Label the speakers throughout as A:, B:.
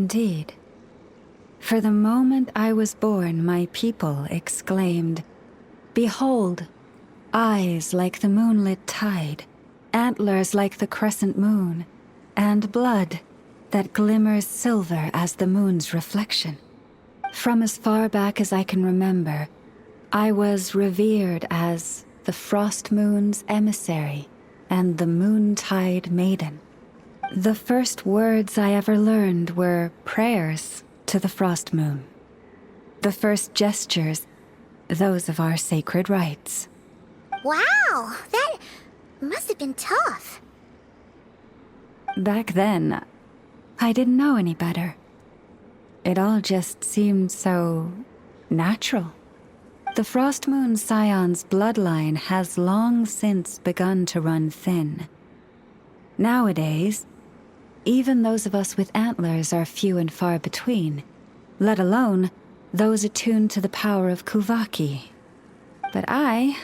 A: indeed. For the moment I was born, my people exclaimed, "Behold, eyes like the moonlit tide, antlers like the crescent moon, and blood that glimmers silver as the moon's reflection." From as far back as I can remember, I was revered as the frost moon's emissary and the moontide maiden. The first words I ever learned were prayers to the frost moon. The first gestures, those of our sacred rites.
B: Wow, that must have been tough.
A: Back then, I didn't know any better. It all just seemed so natural. The Frost Moon Scion's bloodline has long since begun to run thin. Nowadays, even those of us with antlers are few and far between, let alone those attuned to the power of Kuvaki. But I...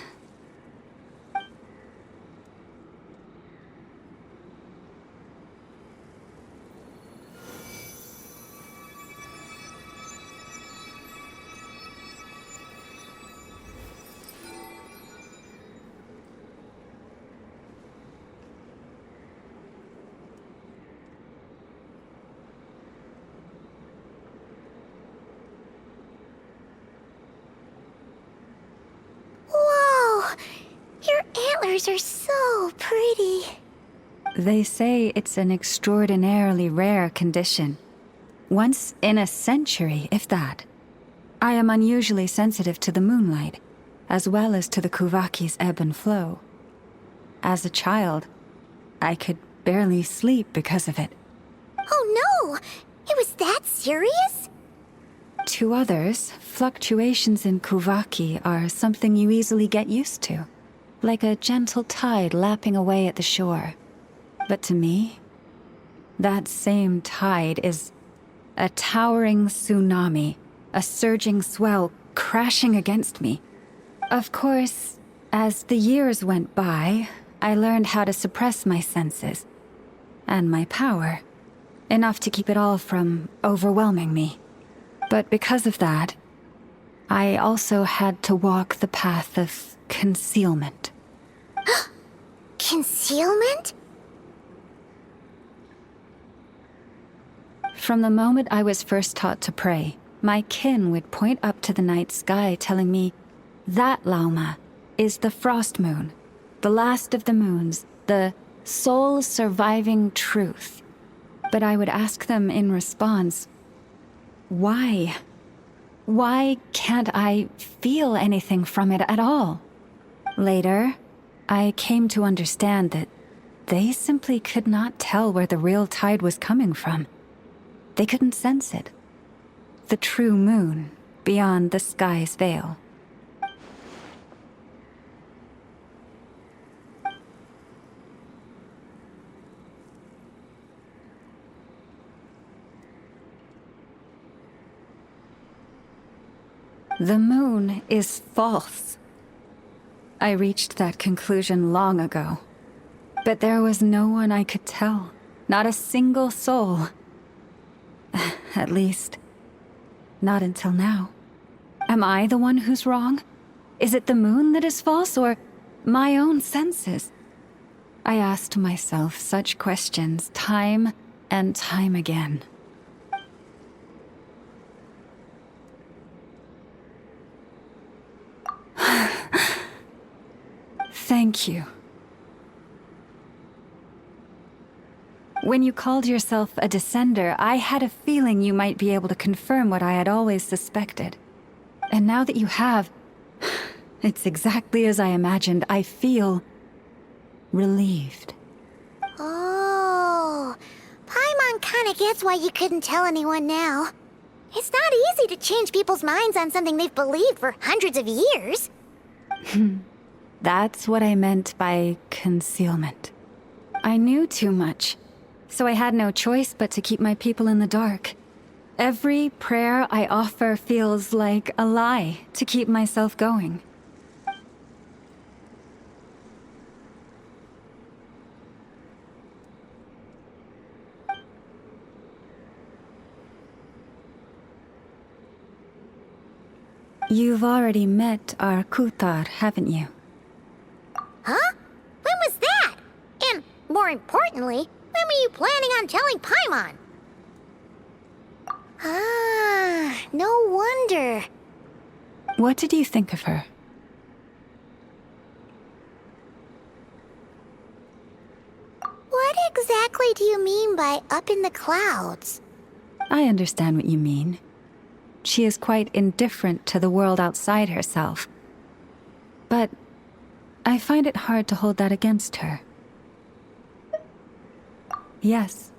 B: Antlers are so pretty.
A: They say it's an extraordinarily rare condition. Once in a century, if that. I am unusually sensitive to the moonlight, as well as to the Kuvaki's ebb and flow. As a child, I could barely sleep because of it.
B: Oh no! It was that serious?
A: To others, fluctuations in Kuvaki are something you easily get used to, like a gentle tide lapping away at the shore. But to me, that same tide is a towering tsunami, a surging swell crashing against me. Of course, as the years went by, I learned how to suppress my senses and my power, enough to keep it all from overwhelming me. But because of that, I also had to walk the path of concealment.
B: Concealment?
A: From the moment I was first taught to pray, my kin would point up to the night sky telling me, "That, Lauma, is the frost moon, the last of the moons, the sole surviving truth." But I would ask them in response, why? Why can't I feel anything from it at all? Later, I came to understand that they simply could not tell where the real tide was coming from. They couldn't sense it. The true moon beyond the sky's veil. The moon is false. I reached that conclusion long ago. But there was no one I could tell. Not a single soul. At least, not until now. Am I the one who's wrong? Is it the moon that is false, or my own senses? I asked myself such questions time and time again. Thank you. When you called yourself a descender, I had a feeling you might be able to confirm what I had always suspected. And now that you have, it's exactly as I imagined. I feel relieved.
B: Oh, Paimon kinda gets why you couldn't tell anyone now. It's not easy to change people's minds on something they've believed for hundreds of years.
A: That's what I meant by concealment. I knew too much, so I had no choice but to keep my people in the dark. Every prayer I offer feels like a lie to keep myself going. You've already met our Kutar, haven't you?
B: Huh? When was that? And, more importantly, when were you planning on telling Paimon? Ah, no wonder.
A: What did you think of her?
B: What exactly do you mean by up in the clouds?
A: I understand what you mean. She is quite indifferent to the world outside herself. But I find it hard to hold that against her. Yes,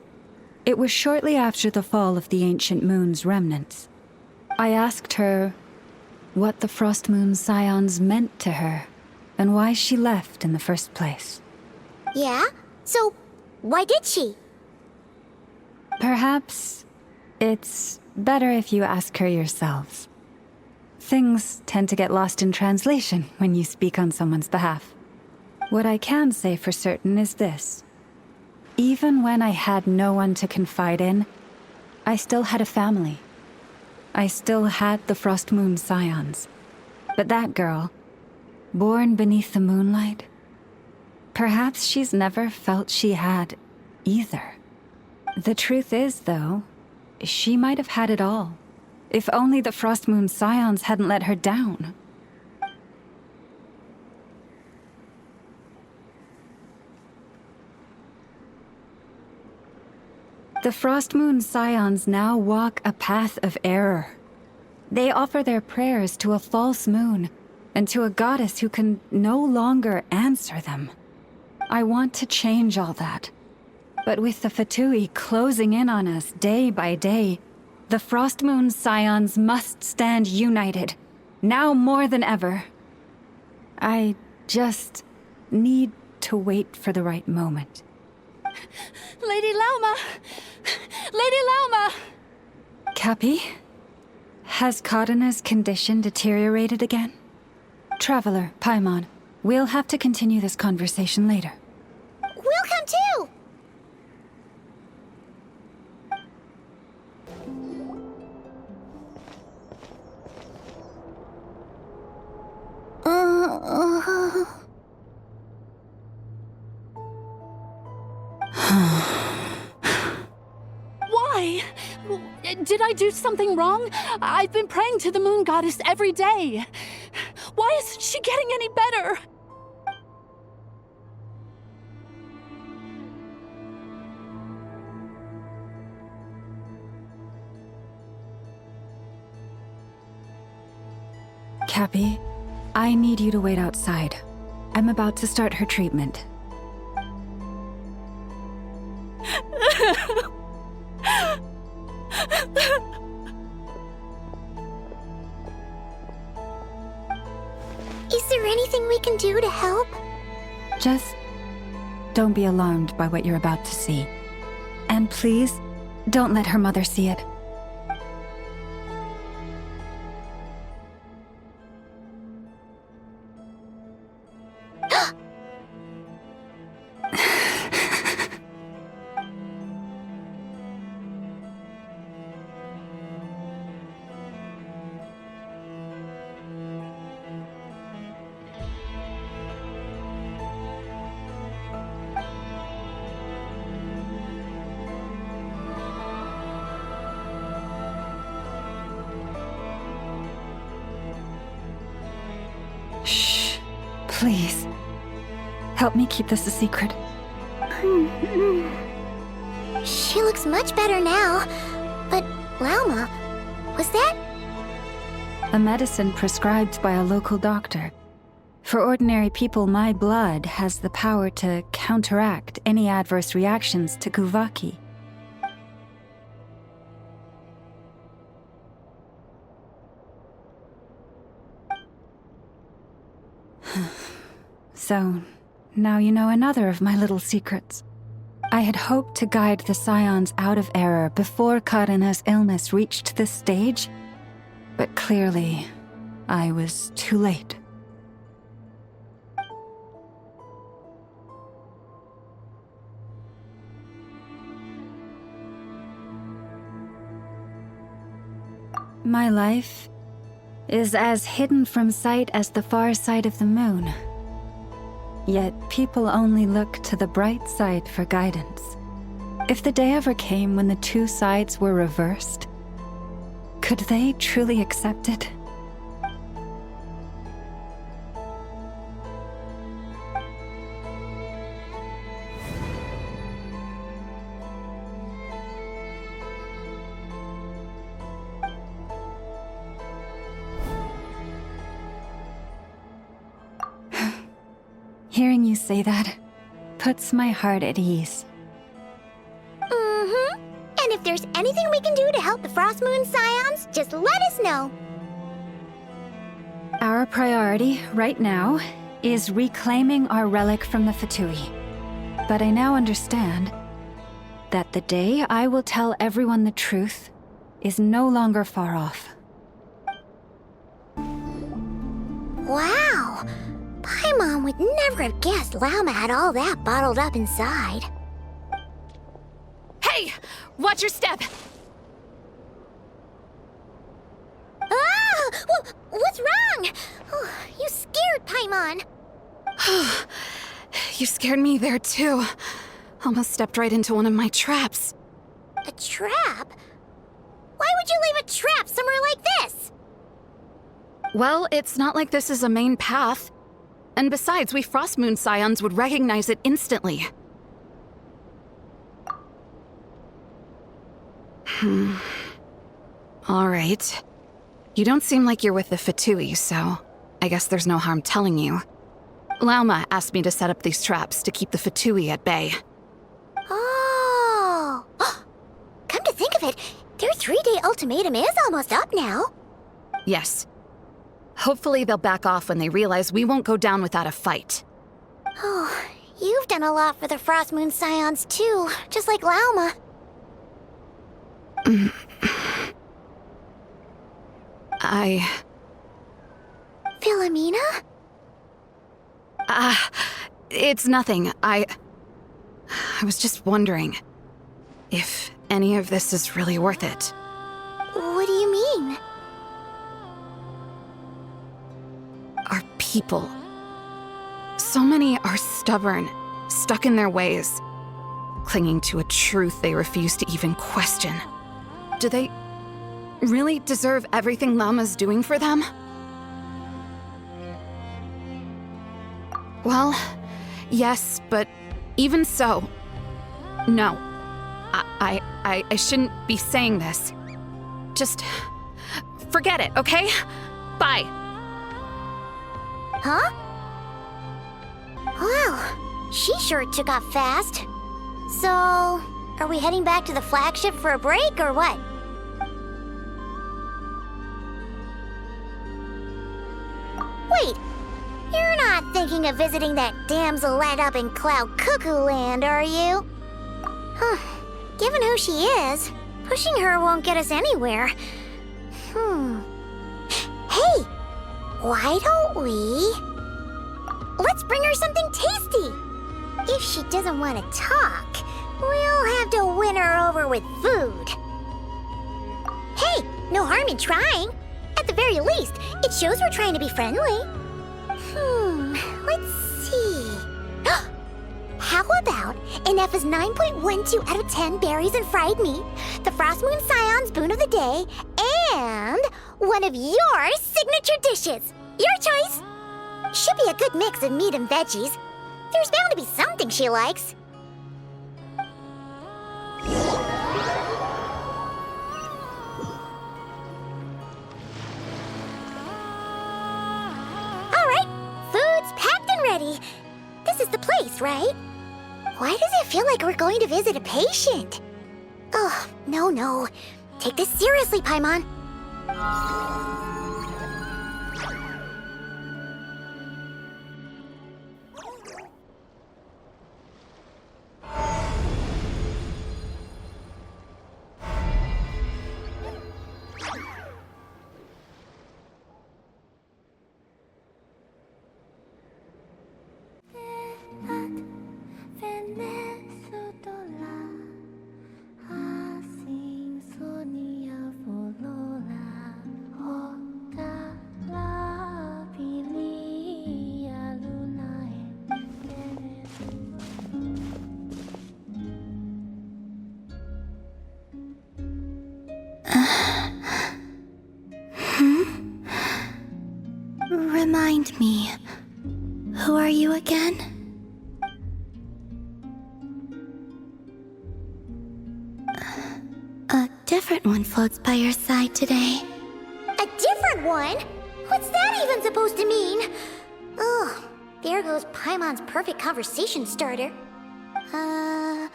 A: it was shortly after the fall of the ancient moon's remnants. I asked her what the Frost Moon Scions meant to her, and why she left in the first place.
B: Yeah? So, why did she?
A: Perhaps it's better if you ask her yourselves. Things tend to get lost in translation when you speak on someone's behalf. What I can say for certain is this. Even when I had no one to confide in, I still had a family. I still had the Frost Moon Scions. But that girl, born beneath the moonlight, perhaps she's never felt she had either. The truth is, though, she might have had it all, if only the Frost Moon Scions hadn't let her down. The Frost Moon Scions now walk a path of error. They offer their prayers to a false moon, and to a goddess who can no longer answer them. I want to change all that. But with the Fatui closing in on us day by day, the Frost Moon Scions must stand united, now more than ever. I just need to wait for the right moment.
C: Lady Lauma! Lady Lauma!
A: Cappy? Has Kadana's condition deteriorated again? Traveler, Paimon, we'll have to continue this conversation later.
B: We'll come too!
C: Why? Did I do something wrong? I've been praying to the moon goddess every day. Why isn't she getting any better?
A: Cappy, I need you to wait outside. I'm about to start her treatment.
B: Is there anything we can do to help?
A: Just don't be alarmed by what you're about to see. And please, don't let her mother see it. Shh. Please. Help me keep this a secret.
B: She looks much better now. But, Lauma, was that?
A: A medicine prescribed by a local doctor. For ordinary people, my blood has the power to counteract any adverse reactions to Kuvaki. So, now you know another of my little secrets. I had hoped to guide the Scions out of error before Karina's illness reached this stage, but clearly, I was too late. My life is as hidden from sight as the far side of the moon. Yet people only look to the bright side for guidance. If the day ever came when the two sides were reversed, could they truly accept it? Hearing you say that puts my heart at ease.
B: Mm-hmm. And if there's anything we can do to help the Frost Moon Scions, just let us know.
A: Our priority, right now, is reclaiming our relic from the Fatui. But I now understand that the day I will tell everyone the truth is no longer far off.
B: Wow! Paimon would never have guessed Lauma had all that bottled up inside.
C: Hey! Watch your step!
B: Ah! What's wrong? Oh, you scared Paimon.
C: You scared me there too. Almost stepped right into one of my traps.
B: A trap? Why would you leave a trap somewhere like this?
C: Well, it's not like this is a main path. And besides, we Frost Moon Scions would recognize it instantly. All right. You don't seem like you're with the Fatui, so I guess there's no harm telling you. Lauma asked me to set up these traps to keep the Fatui at bay.
B: Oh! Come to think of it, their 3-day ultimatum is almost up now.
C: Yes. Hopefully they'll back off when they realize we won't go down without a fight.
B: Oh, you've done a lot for the Frost Moon Scions too, just like Lauma. Philomena?
C: It's nothing. I was just wondering if any of this is really worth it.
B: What do you mean?
C: Our people. So many are stubborn, stuck in their ways, clinging to a truth they refuse to even question. Do they really deserve everything Lauma's doing for them? Well, yes, but even so, no. I shouldn't be saying this. Just forget it, okay? Bye.
B: Huh? Wow, she sure took off fast. So, are we heading back to the flagship for a break, or what? Wait, you're not thinking of visiting that damsel laid up in Cloud Cuckoo Land, are you? Huh, given who she is, pushing her won't get us anywhere. Hey, why don't we... Let's bring her something tasty. If she doesn't want to talk, we'll have to win her over with food. Hey, no harm in trying. At the very least, it shows we're trying to be friendly. Let's see. How about an F is 9.12 out of 10 berries and fried meat, the Frost Moon Scion's boon of the day, and one of your signature dishes. Your choice. Should be a good mix of meat and veggies. There's bound to be something she likes. All right, food's packed and ready. This is the place, right? Why does it feel like we're going to visit a patient? Oh, no. Take this seriously, Paimon. Remind me, who are you again? A different one floats by your side today. A different one? What's that even supposed to mean? Ugh, there goes Paimon's perfect conversation starter. Hi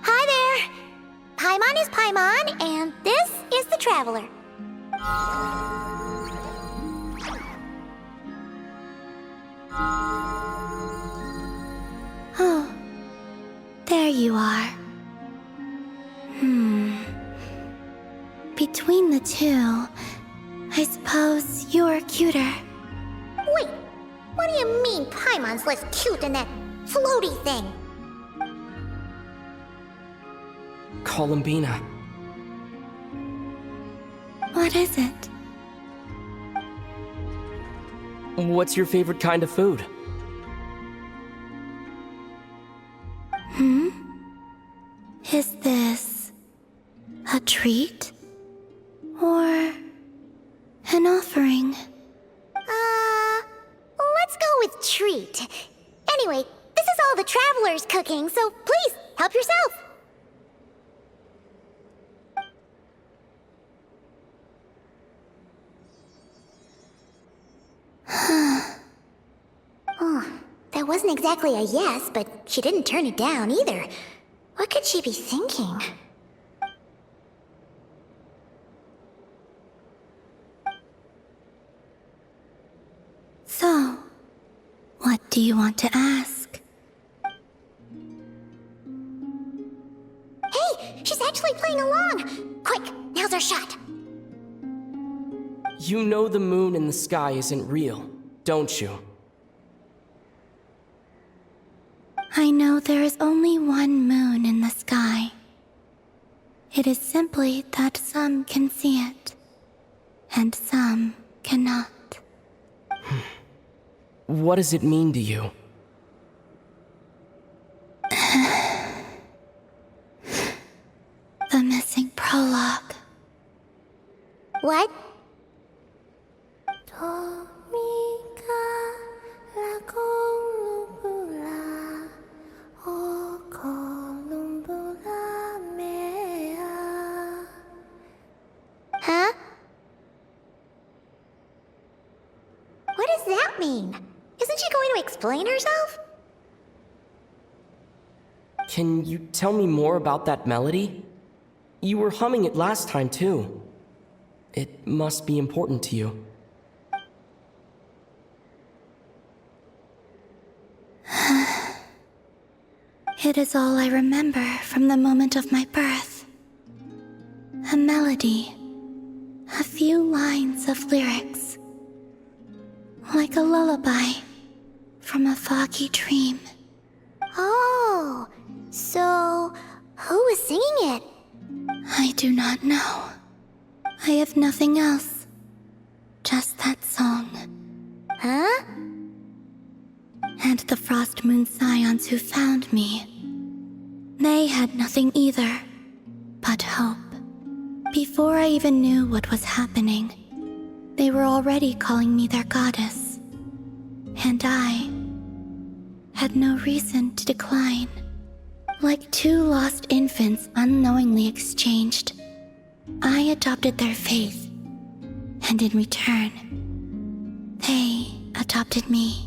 B: there! Paimon is Paimon, and this is the Traveler. Oh, there you are. Between the two, I suppose you're cuter. Wait, what do you mean Paimon's less cute than that floaty thing?
D: Columbina.
B: What is it?
D: What's your favorite kind of food?
B: Is this a treat? Or an offering? Let's go with treat. Anyway, this is all the Traveler's cooking, so please, help yourself. Oh, that wasn't exactly a yes, but she didn't turn it down either. What could she be thinking? So, what do you want to ask? Hey, she's actually playing along! Quick, now's our shot!
D: You know the moon in the sky isn't real, don't you?
B: I know there is only one moon in the sky. It is simply that some can see it, and some cannot.
D: What does it mean to you?
B: The missing prologue. What? Huh? What does that mean? Isn't she going to explain herself?
D: Can you tell me more about that melody? You were humming it last time, too. It must be important to you.
B: It is all I remember from the moment of my birth. A melody. A few lines of lyrics. Like a lullaby from a foggy dream. Oh, so who was singing it? I do not know. I have nothing else. Just that song. Huh? And the Frost Moon Scions who found me. They had nothing either, but hope. Before I even knew what was happening, they were already calling me their goddess. And I had no reason to decline. Like two lost infants unknowingly exchanged, I adopted their faith. And in return, they adopted me.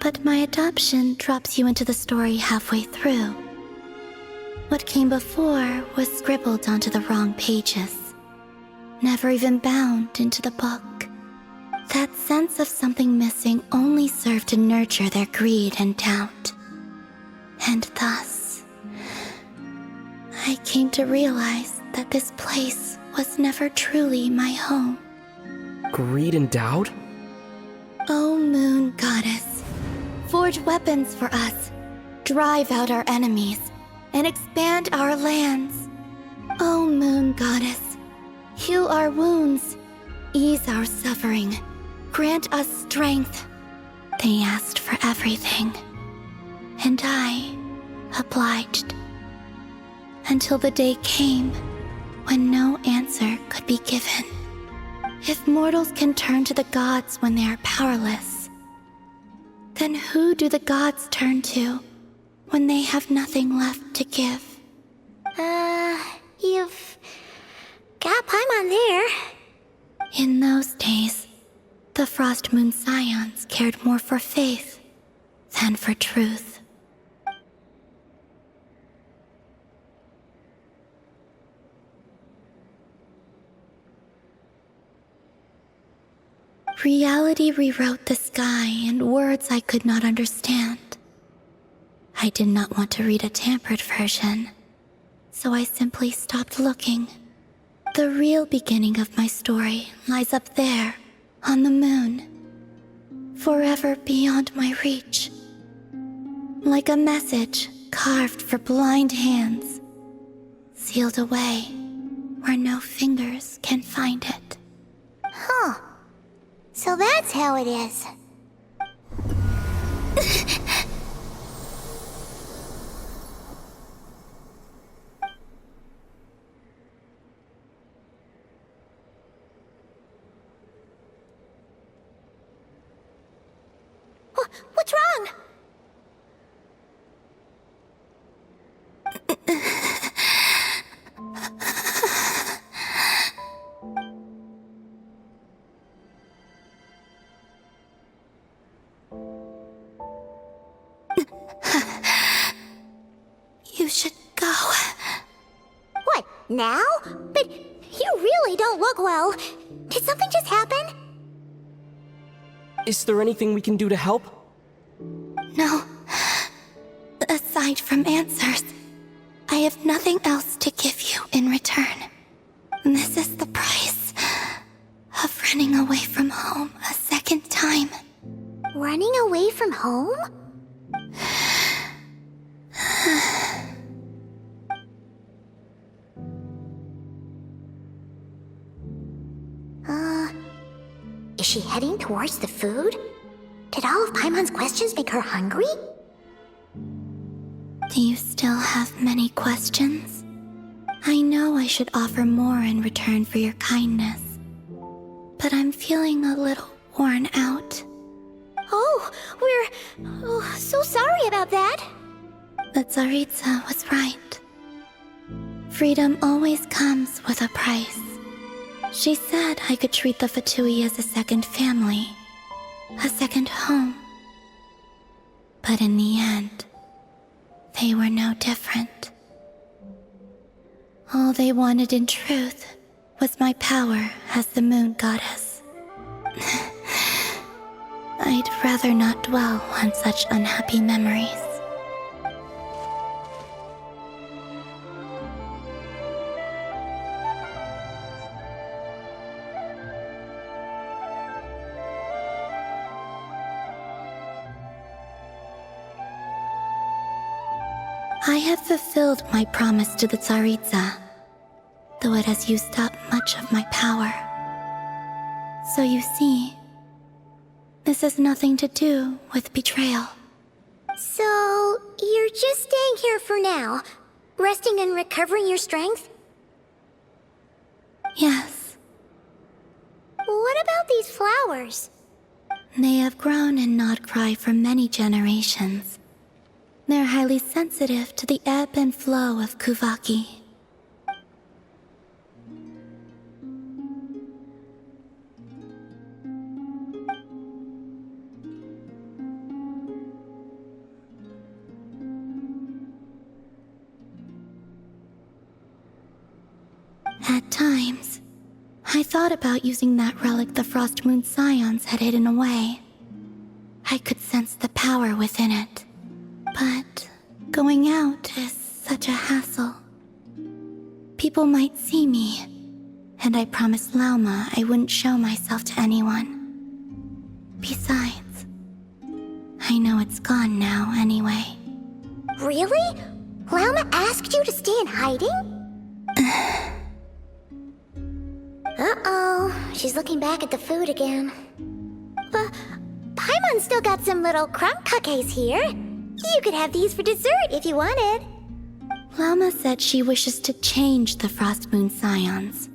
B: But my adoption drops you into the story halfway through. What came before was scribbled onto the wrong pages, never even bound into the book. That sense of something missing only served to nurture their greed and doubt. And thus, I came to realize that this place was never truly my home.
D: Greed and doubt?
B: O Moon Goddess, forge weapons for us, drive out our enemies, and expand our lands. O Moon Goddess, heal our wounds, ease our suffering, grant us strength. They asked for everything, and I obliged. until the day came when no answer could be given. If mortals can turn to the gods when they are powerless, then who do the gods turn to when they have nothing left to give? You've got Paimon there. In those days, the Frost Moon Scions cared more for faith than for truth. Reality rewrote the sky in words I could not understand. I did not want to read a tampered version, so I simply stopped looking. The real beginning of my story lies up there, on the moon, forever beyond my reach. Like a message carved for blind hands, sealed away where no fingers can find it. Huh. So that's how it is. What's wrong? You should go. What, now? But you really don't look well. Did something just happen?
D: Is there anything we can do to help?
B: No. Aside from answers, I have nothing else to give you in return. This is the price of running away from home a second time. Running away from home? Is she heading towards the food? Did all of Paimon's questions make her hungry? Do you still have many questions? I know I should offer more in return for your kindness, but I'm feeling a little worn out. Oh, we're so sorry about that. The Tsaritsa was right. Freedom always comes with a price. She said I could treat the Fatui as a second family, a second home. But in the end, they were no different. All they wanted in truth was my power as the moon goddess. I'd rather not dwell on such unhappy memories. I have fulfilled my promise to the Tsaritsa, though it has used up much of my power. So you see, this has nothing to do with betrayal. So, you're just staying here for now, resting and recovering your strength? Yes. What about these flowers? They have grown in Nod-Krai for many generations. They're highly sensitive to the ebb and flow of Kuvaki. At times, I thought about using that relic the Frost Moon Scions had hidden away. I could sense the power within it. But going out is such a hassle. People might see me, and I promised Lauma I wouldn't show myself to anyone. Besides, I know it's gone now anyway. Really? Lauma asked you to stay in hiding? Uh-oh, she's looking back at the food again. But Paimon's still got some little crumb cookies here. You could have these for dessert if you wanted. Lauma said she wishes to change the Frost Moon Scions,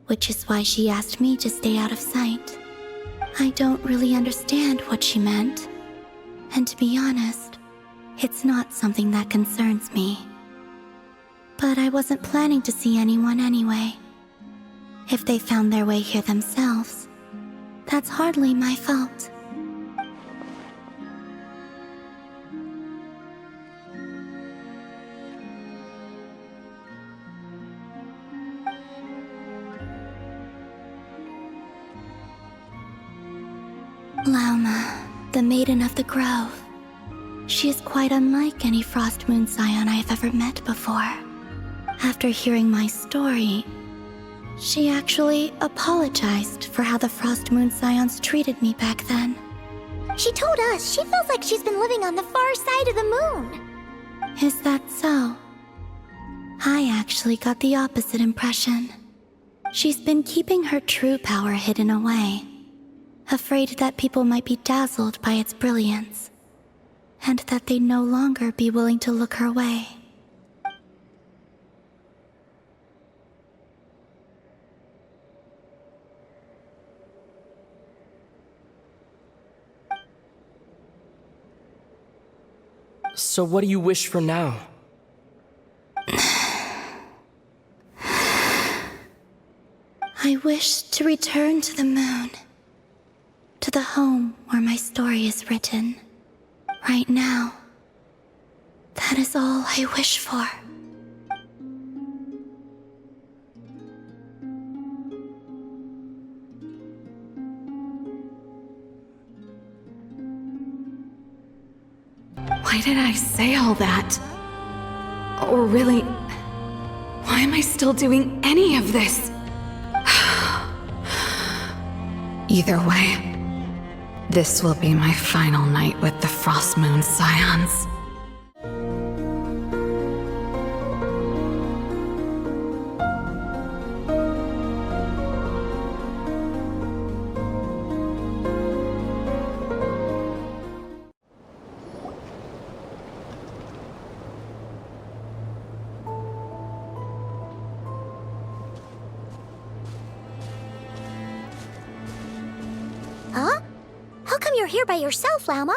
B: which is why she asked me to stay out of sight. I don't really understand what she meant, and to be honest, it's not something that concerns me. But I wasn't planning to see anyone anyway. If they found their way here themselves, that's hardly my fault. Lauma, the Maiden of the Grove. She is quite unlike any Frost Moon Scion I have ever met before. After hearing my story, she actually apologized for how the Frost Moon Scions treated me back then. She told us she feels like she's been living on the far side of the moon. Is that so? I actually got the opposite impression. She's been keeping her true power hidden away, afraid that people might be dazzled by its brilliance, and that they'd no longer be willing to look her way.
D: So what do you wish for now?
B: I wish to return to the moon, to the home where my story is written. Right now, that is all I wish for.
C: Why did I say all that? Or really, why am I still doing any of this? Either way, this will be my final night with the Frost Moon Scions.
B: Huh? How come you're here by yourself, Lauma?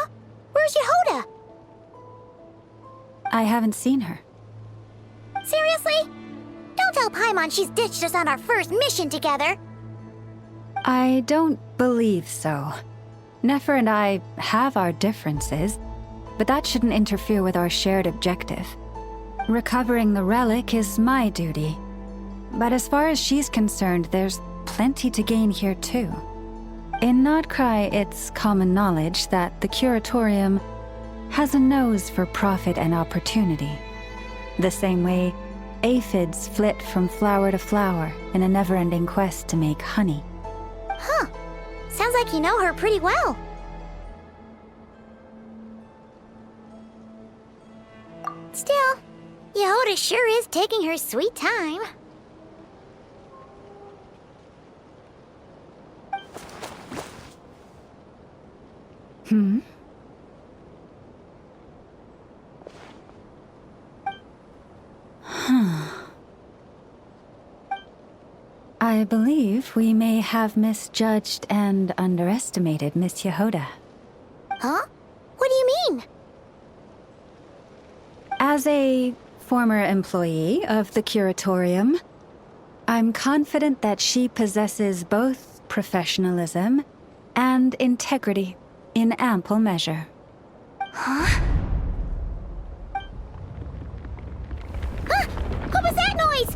B: Where's Yehoda?
A: I haven't seen her.
B: Seriously? Don't tell Paimon she's ditched us on our first mission together.
A: I don't believe so. Nefer and I have our differences, but that shouldn't interfere with our shared objective. Recovering the relic is my duty. But as far as she's concerned, there's plenty to gain here too. In Nod-Krai, it's common knowledge that the Curatorium has a nose for profit and opportunity. The same way aphids flit from flower to flower in a never-ending quest to make honey.
B: Huh. Sounds like you know her pretty well. Still, Yehoda sure is taking her sweet time.
A: Hmm? I believe we may have misjudged and underestimated Miss Yehoda.
B: Huh? What do you mean?
A: As a former employee of the Curatorium, I'm confident that she possesses both professionalism and integrity in ample measure.
B: Huh? Huh? What was that noise?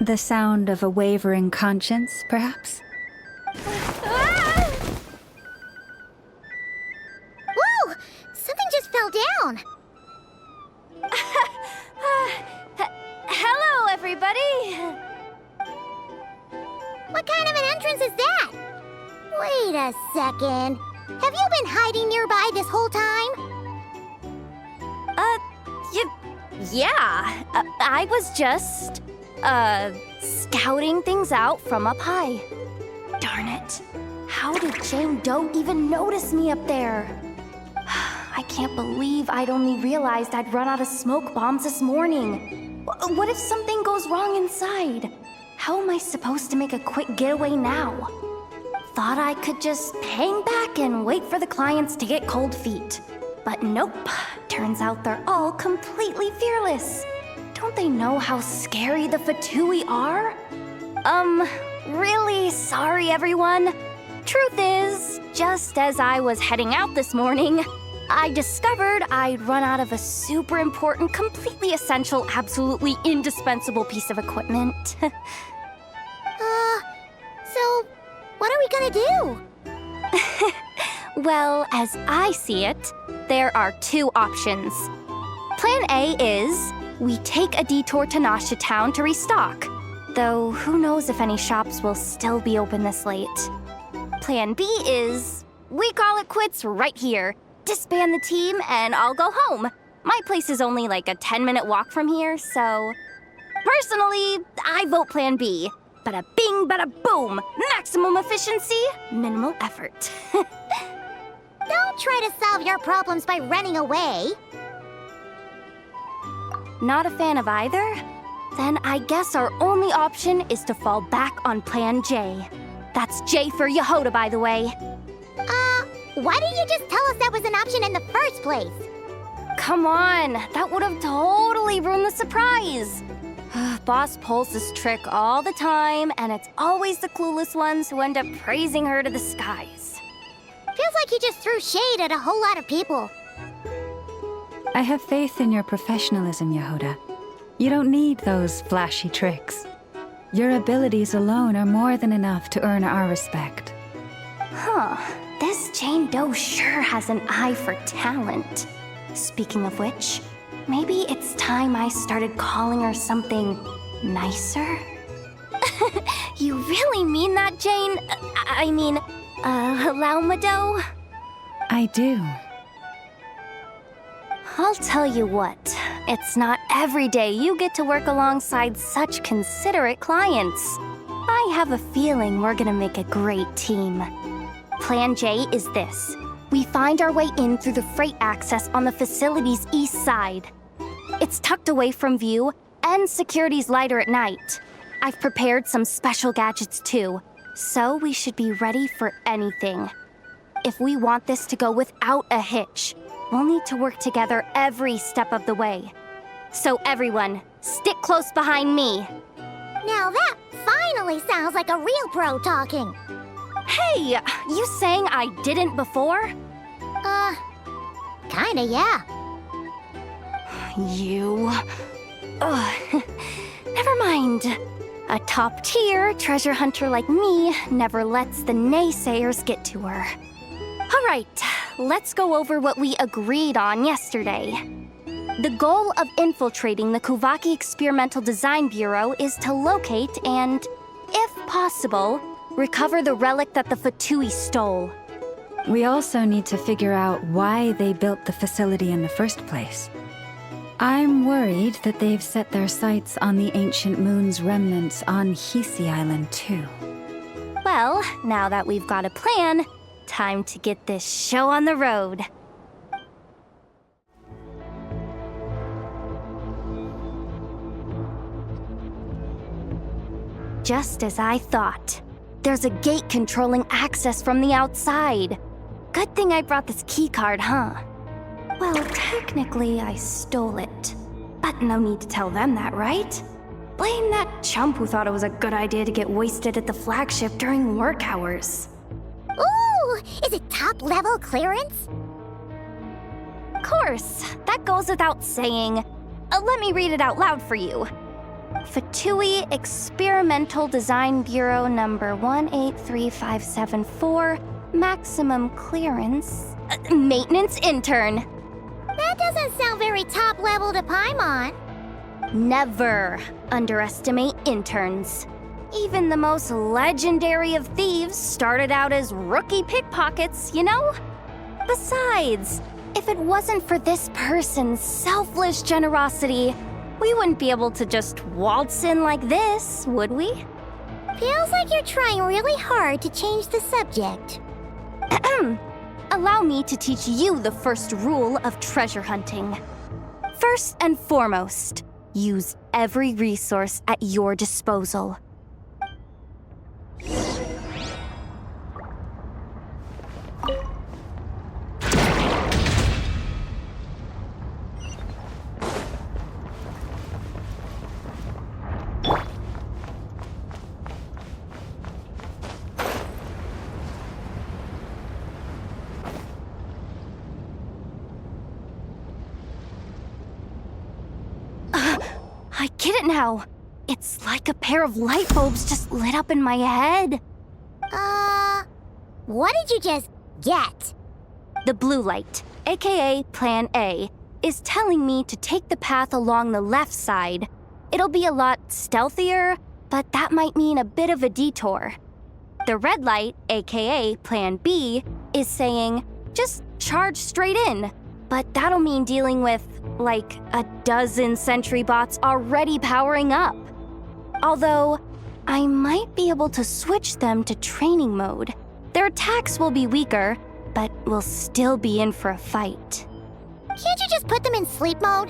A: The sound of a wavering conscience, perhaps?
B: Ah! Whoa! Something just fell down.
E: Hello, everybody!
B: What kind of an entrance is that? Wait a second. Have you been hiding nearby this whole time?
E: Yeah. I was just, scouting things out from up high. Darn it. How did Jane Doe even notice me up there? I can't believe I'd only realized I'd run out of smoke bombs this morning. What if something goes wrong inside? How am I supposed to make a quick getaway now? Thought I could just hang back and wait for the clients to get cold feet. But nope, turns out they're all completely fearless. Don't they know how scary the Fatui are? Really sorry everyone. Truth is, just as I was heading out this morning, I discovered I'd run out of a super important, completely essential, absolutely indispensable piece of equipment.
B: So what are we gonna do?
E: Well, as I see it, there are two options. Plan A is we take a detour to Nasha Town to restock, though who knows if any shops will still be open this late. Plan B is we call it quits right here, disband the team, and I'll go home. My place is only like a 10-minute walk from here, so... Personally, I vote Plan B. Bada bing, bada boom! Maximum efficiency, minimal effort.
B: Don't try to solve your problems by running away.
E: Not a fan of either? Then I guess our only option is to fall back on Plan J. That's J for Yehoda, by the way.
B: Why didn't you just tell us that was an option in the first place?
E: Come on, that would have totally ruined the surprise. Boss pulls this trick all the time, and it's always the clueless ones who end up praising her to the skies.
B: Feels like you just threw shade at a whole lot of people.
A: I have faith in your professionalism, Yehoda. You don't need those flashy tricks. Your abilities alone are more than enough to earn our respect.
E: Huh, this Jane Doe sure has an eye for talent. Speaking of which, maybe it's time I started calling her something nicer? You really mean that, Jane? I mean, Lauma Doe?
A: I do.
E: I'll tell you what, it's not every day you get to work alongside such considerate clients. I have a feeling we're gonna make a great team. Plan J is this. We find our way in through the freight access on the facility's east side. It's tucked away from view, and security's lighter at night. I've prepared some special gadgets too, so we should be ready for anything. If we want this to go without a hitch, we'll need to work together every step of the way. So everyone, stick close behind me.
B: Now that finally sounds like a real pro talking.
E: Hey, you saying I didn't before?
B: Kinda, yeah.
E: You... Ugh. Never mind. A top-tier treasure hunter like me never lets the naysayers get to her. All right, let's go over what we agreed on yesterday. The goal of infiltrating the Kuvaki Experimental Design Bureau is to locate and, if possible, recover the relic that the Fatui stole.
A: We also need to figure out why they built the facility in the first place. I'm worried that they've set their sights on the ancient moon's remnants on Hisi Island too.
E: Well, now that we've got a plan, time to get this show on the road. Just as I thought. There's a gate controlling access from the outside. Good thing I brought this keycard, huh? Well, technically I stole it. But no need to tell them that, right? Blame that chump who thought it was a good idea to get wasted at the flagship during work hours.
B: Ooh, is it top-level clearance?
E: Of course, that goes without saying. Let me read it out loud for you. Fatui Experimental Design Bureau number 183574, maximum clearance, maintenance intern.
B: That doesn't sound very top-level to Paimon.
E: Never underestimate interns. Even the most legendary of thieves started out as rookie pickpockets, you know? Besides, if it wasn't for this person's selfless generosity, we wouldn't be able to just waltz in like this, would we?
B: Feels like you're trying really hard to change the subject.
E: allow me to teach you the first rule of treasure hunting. First and foremost, use every resource at your disposal. I get it now. It's like a pair of light bulbs just lit up in my head.
B: What did you just get?
E: The blue light, aka Plan A, is telling me to take the path along the left side. It'll be a lot stealthier, but that might mean a bit of a detour. The red light, aka Plan B, is saying, just charge straight in. But that'll mean dealing with, like, a dozen sentry bots already powering up. Although, I might be able to switch them to training mode. Their attacks will be weaker, but we'll still be in for a fight.
B: Can't you just put them in sleep mode?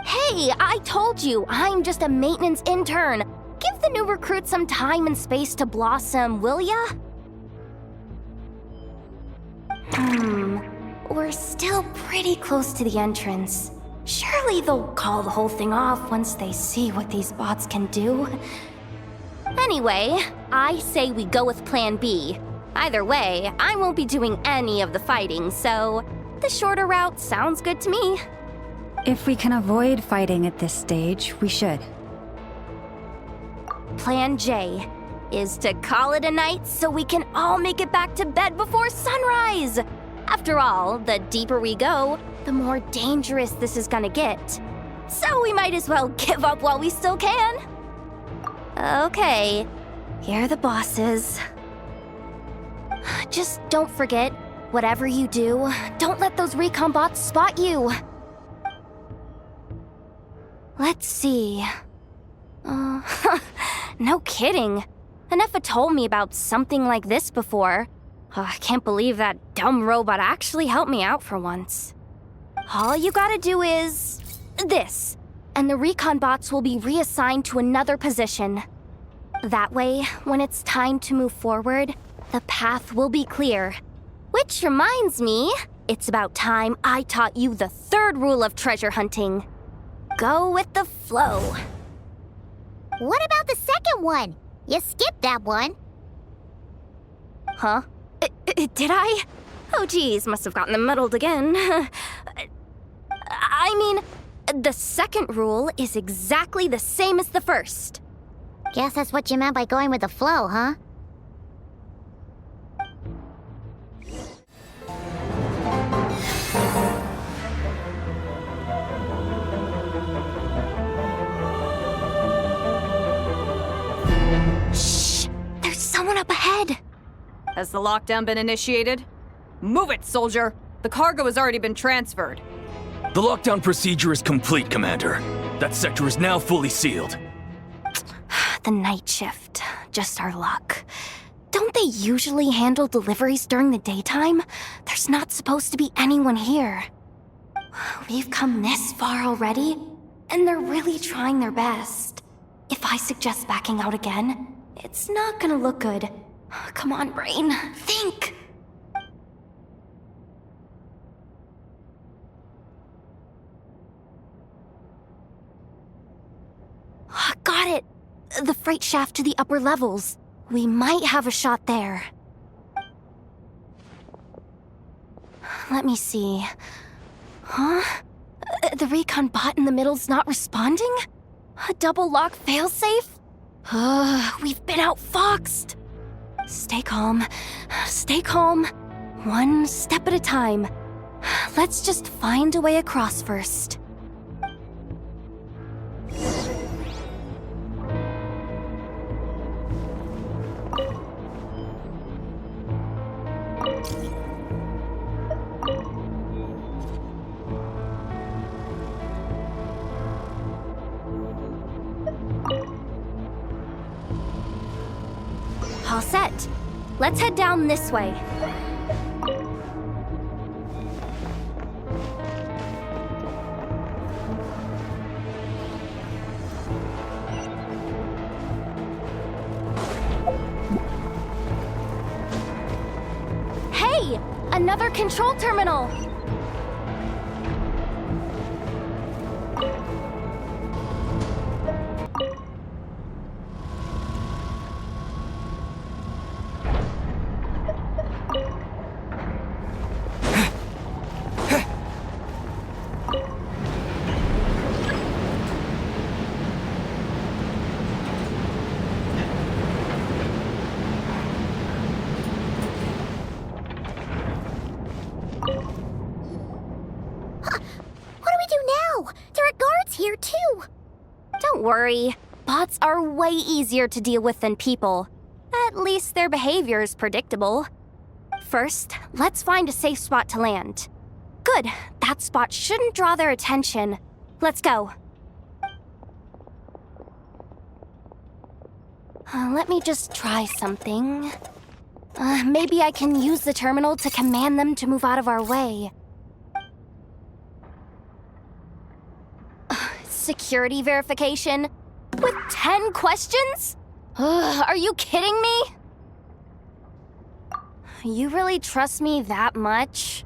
E: Hey, I told you, I'm just a maintenance intern. Give the new recruits some time and space to blossom, will ya? We're still pretty close to the entrance. Surely they'll call the whole thing off once they see what these bots can do. Anyway, I say we go with Plan B. Either way, I won't be doing any of the fighting, so the shorter route sounds good to me.
A: If we can avoid fighting at this stage, we should.
E: Plan J is to call it a night so we can all make it back to bed before sunrise. After all, the deeper we go, the more dangerous this is gonna get. So we might as well give up while we still can. Okay, here are the bosses. Just don't forget, whatever you do, don't let those recon bots spot you. Let's see. No kidding. Anefa told me about something like this before. I can't believe that dumb robot actually helped me out for once. All you gotta do is this, and the recon bots will be reassigned to another position. That way, when it's time to move forward, the path will be clear. Which reminds me, it's about time I taught you the third rule of treasure hunting. Go with the flow.
B: What about the second one? You skipped that one.
E: Huh? Did I? Oh geez, must have gotten them muddled again. I mean, the second rule is exactly the same as the first.
B: Guess that's what you meant by going with the flow, huh?
E: Shh! There's someone up ahead!
F: Has the lockdown been initiated? Move it, soldier! The cargo has already been transferred.
G: The lockdown procedure is complete, Commander. That sector is now fully sealed.
E: The night shift. Just our luck. Don't they usually handle deliveries during the daytime? There's not supposed to be anyone here. We've come this far already, and they're really trying their best. If I suggest backing out again, it's not gonna look good. Come on, brain. Think! Got it! The freight shaft to the upper levels. We might have a shot there. Let me see. Huh? The recon bot in the middle's not responding? A double lock failsafe? We've been outfoxed. Stay calm. Stay calm. One step at a time. Let's just find a way across first. All set. let's head down this way. Hey! Another control terminal!
B: Here too.
E: Don't worry. Bots are way easier to deal with than people. At least their behavior is predictable. First, let's find a safe spot to land. Good. That spot shouldn't draw their attention. Let's go. Let me just try something. Maybe I can use the terminal to command them to move out of our way. Security verification? With 10 questions? Are you kidding me? You really trust me that much?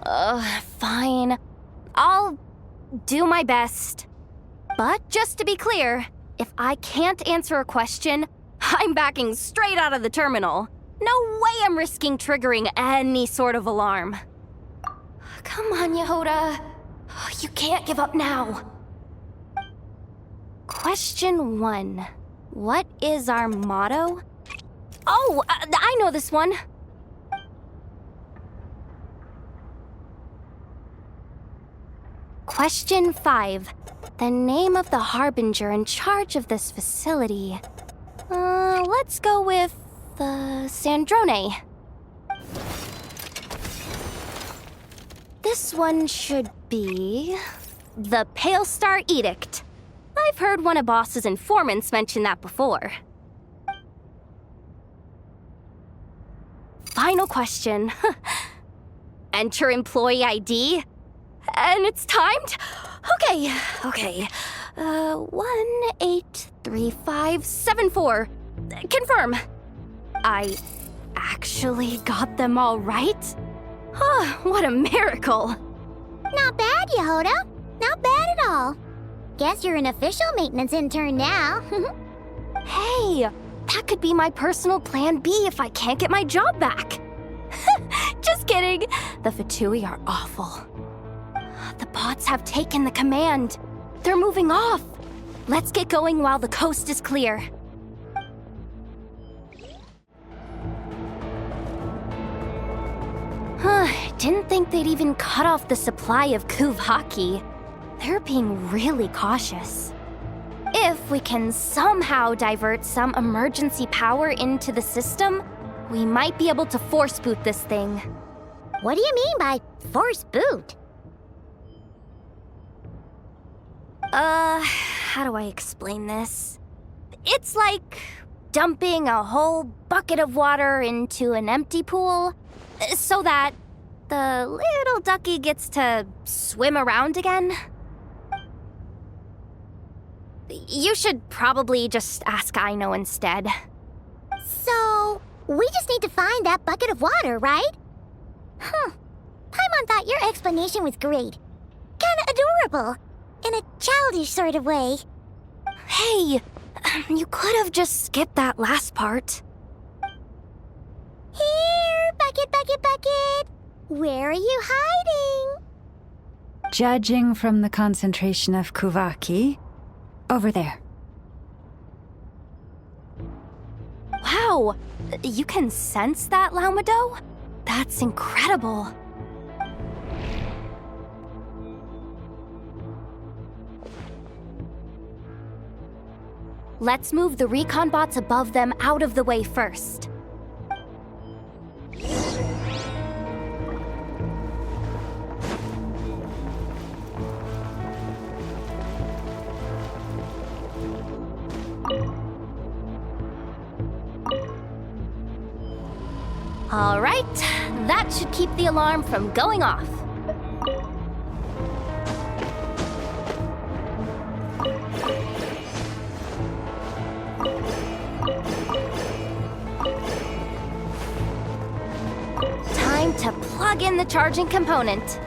E: Fine. I'll do my best. But just to be clear, if I can't answer a question, I'm backing straight out of the terminal. No way I'm risking triggering any sort of alarm. Come on, Yehoda. You can't give up now. Question 1. What is our motto? Oh, I know this one. Question 5. The name of the harbinger in charge of this facility. Let's go with, Sandrone. This one should be the Pale Star Edict. I've heard one of Boss's informants mention that before. Final question. Enter employee ID. And it's timed? Okay. 183574. Confirm. I actually got them all right? What a miracle.
B: Not bad, Yehoda. Not bad at all. Guess you're an official maintenance intern now.
E: Hey, that could be my personal plan B if I can't get my job back. Just kidding. The Fatui are awful. The bots have taken the command. They're moving off. Let's get going while the coast is clear. Didn't think they'd even cut off the supply of Kuvaki. They're being really cautious. If we can somehow divert some emergency power into the system, we might be able to force boot this thing.
B: What do you mean by force boot?
E: How do I explain this? It's like dumping a whole bucket of water into an empty pool so that the little ducky gets to swim around again. You should probably just ask Aino instead.
B: So, we just need to find that bucket of water, right? Paimon thought your explanation was great. Kinda adorable. In a childish sort of way.
E: Hey, you could have just skipped that last part.
B: Here, bucket, bucket, bucket. Where are you hiding?
A: Judging from the concentration of Kuvaki, over there.
E: Wow, you can sense that, Laumado? That's incredible. Let's move the recon bots above them out of the way first. All right, that should keep the alarm from going off. Time to plug in the charging component.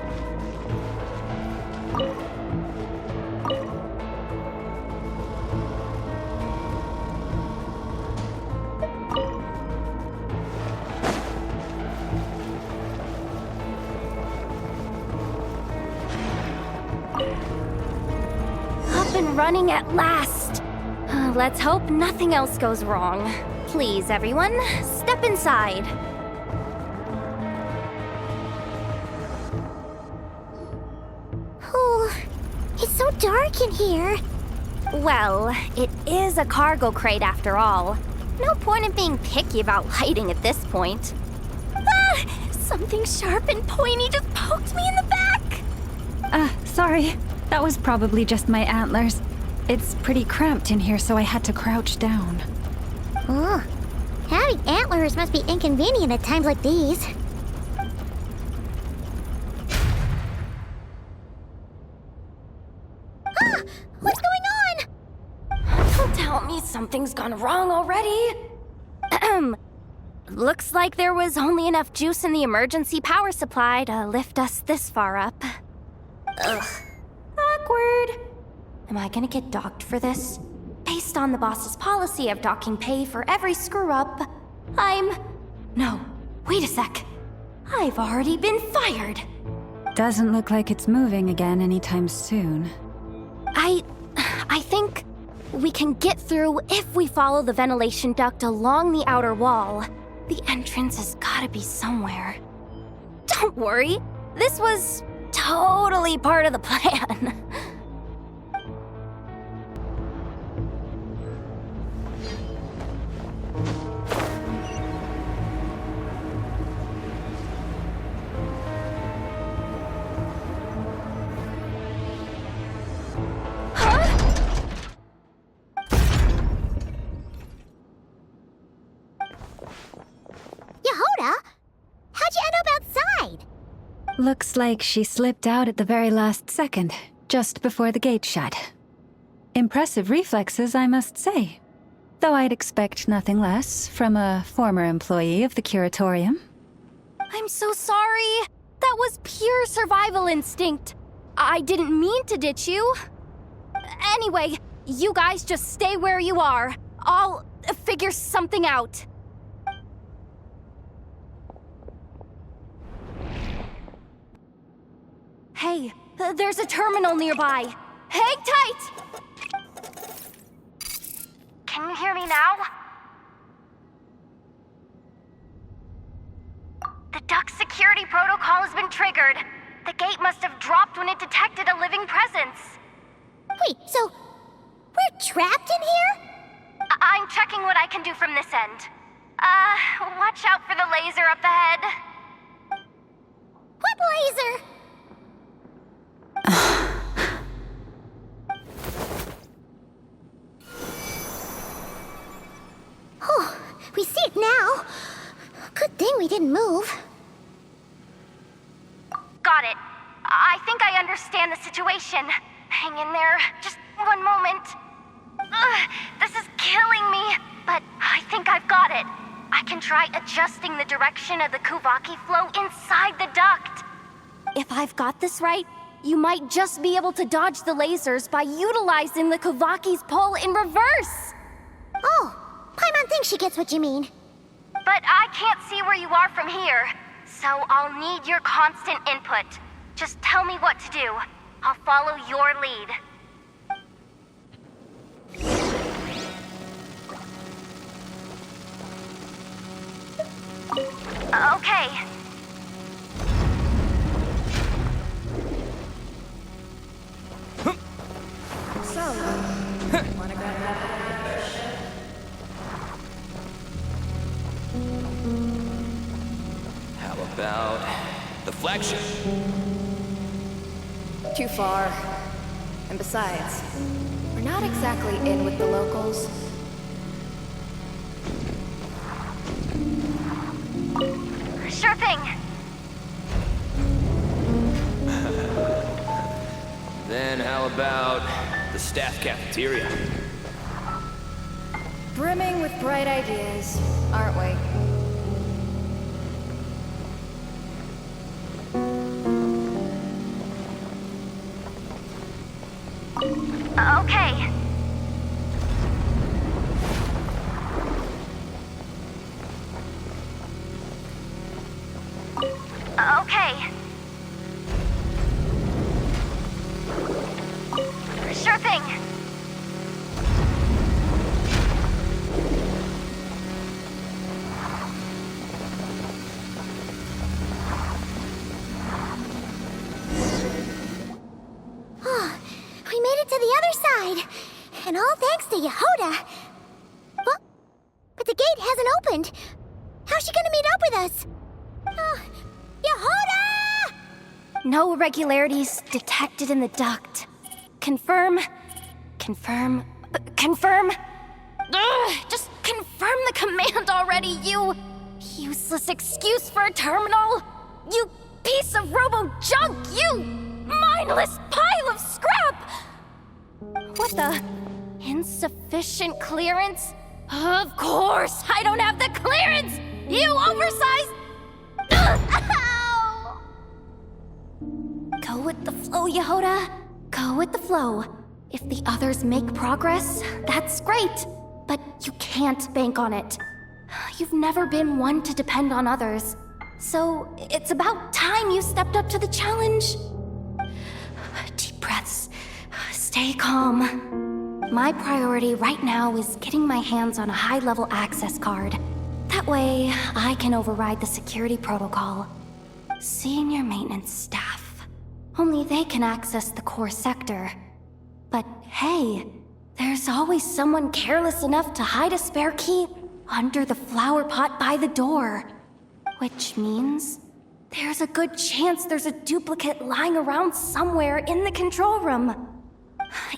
E: Up and running at last. Let's hope nothing else goes wrong. Please, everyone, step inside.
B: Oh, it's so dark in here.
E: Well, it is a cargo crate after all. No point in being picky about lighting at this point. Ah! Something sharp and pointy just poked me in the back!
A: Sorry. That was probably just my antlers. It's pretty cramped in here, so I had to crouch down.
B: Oh, having antlers must be inconvenient at times like these. Ah! What's going on?
E: Don't tell me something's gone wrong already. Looks like there was only enough juice in the emergency power supply to lift us this far up. Ugh. Awkward. Am I gonna get docked for this? Based on the boss's policy of docking pay for every screw-up, No, wait a sec. I've already been fired.
A: Doesn't look like it's moving again anytime soon.
E: I think we can get through if we follow the ventilation duct along the outer wall. The entrance has gotta be somewhere. Don't worry, this was totally part of the plan.
B: Yehoda? How'd you end up outside?
A: Looks like she slipped out at the very last second, just before the gate shut. Impressive reflexes, I must say. Though I'd expect nothing less from a former employee of the Curatorium.
E: I'm so sorry. That was pure survival instinct. I didn't mean to ditch you. Anyway, you guys just stay where you are. I'll figure something out. Hey, there's a terminal nearby. Hang tight! Can you hear me now? The duct security protocol has been triggered. The gate must have dropped when it detected a living presence.
B: Wait, so we're trapped in here?
E: I'm checking what I can do from this end. Watch out for the laser up ahead.
B: What laser? Oh, we see it now. Good thing we didn't move.
E: Got it. I think I understand the situation. Hang in there. Just one moment. This is killing me, but I think I've got it. I can try adjusting the direction of the Kuvaki flow inside the duct. If I've got this right, you might just be able to dodge the lasers by utilizing the Kuvaki's pull in reverse.
B: Oh, Paimon thinks she gets what you mean.
E: But I can't see where you are from here, so I'll need your constant input. Just tell me what to do. I'll follow your lead. Okay.
H: So, wanna grab that?
G: How about the flagship?
H: Too far. And besides, we're not exactly in with the locals.
G: about the staff cafeteria?
H: Brimming with bright ideas, aren't we?
E: Okay. Okay. Sure thing.
B: We made it to the other side. And all thanks to Yehoda. But the gate hasn't opened. How's she gonna meet up with us? Yehoda!
E: No irregularities detected in the duct. Confirm. Confirm. Confirm. Ugh, just confirm the command already, you useless excuse for a terminal. You piece of robo-junk, you mindless pile of scrap! What the? Insufficient clearance? Of course, I don't have the clearance! You oversized... Ow! Go with the flow, Yehoda. Go with the flow. If the others make progress, that's great. But you can't bank on it. You've never been one to depend on others. So it's about time you stepped up to the challenge. Deep breaths. Stay calm. My priority right now is getting my hands on a high-level access card. That way, I can override the security protocol. Senior maintenance staff. Only they can access the core sector. But hey, there's always someone careless enough to hide a spare key under the flower pot by the door. Which means there's a good chance there's a duplicate lying around somewhere in the control room.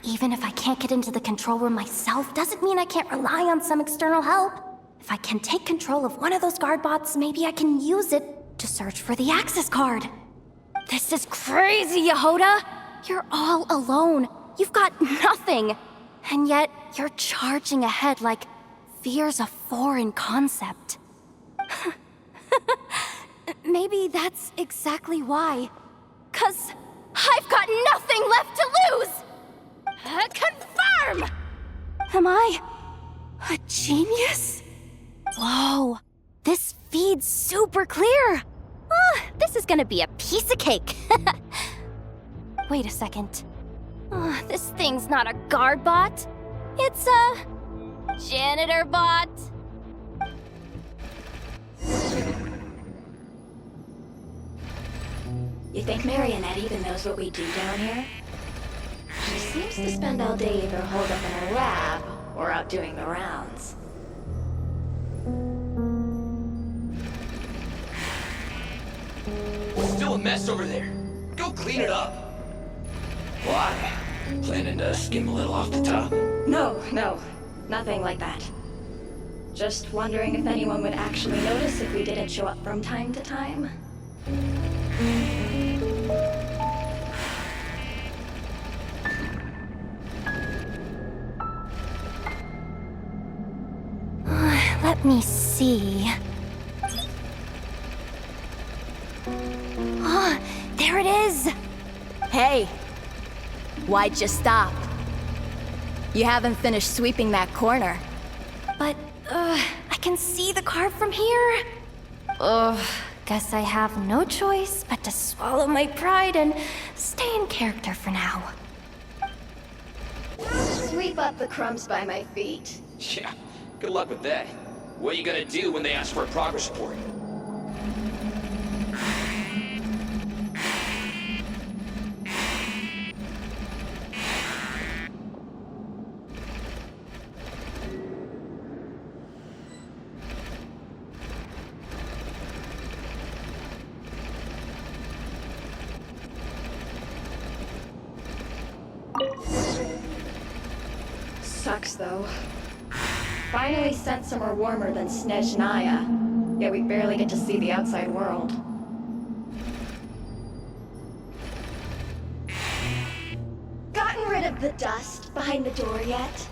E: Even if I can't get into the control room myself, doesn't mean I can't rely on some external help. If I can take control of one of those guard bots, maybe I can use it to search for the access card. This is crazy, Yehoda! You're all alone. You've got nothing. And yet, you're charging ahead like fear's a foreign concept. Maybe that's exactly why. 'Cause I've got nothing left to lose! Confirm! Am I a genius? Whoa, this feed's super clear. This is gonna be a piece of cake. Wait a second. This thing's not a guard bot. It's a janitor bot.
I: You think Marionette even knows what we do down here? She seems to spend all day either holed up in a lab or out doing the rounds.
J: Still a mess over there. Go clean it up. Why? Planning to skim a little off the top?
I: No, nothing like that. Just wondering if anyone would actually notice if we didn't show up from time to time.
E: Let me see. There it is!
K: Hey! Why'd you stop? You haven't finished sweeping that corner.
E: But, I can see the card from here. Guess I have no choice but to swallow my pride and stay in character for now.
I: Sweep up the crumbs by my feet.
J: Yeah, good luck with that. What are you gonna do when they ask for a progress report?
I: Sucks, though. Finally sent somewhere warmer than Snezhnaya, yet we barely get to see the outside world. Gotten rid rid of the dust behind the door yet?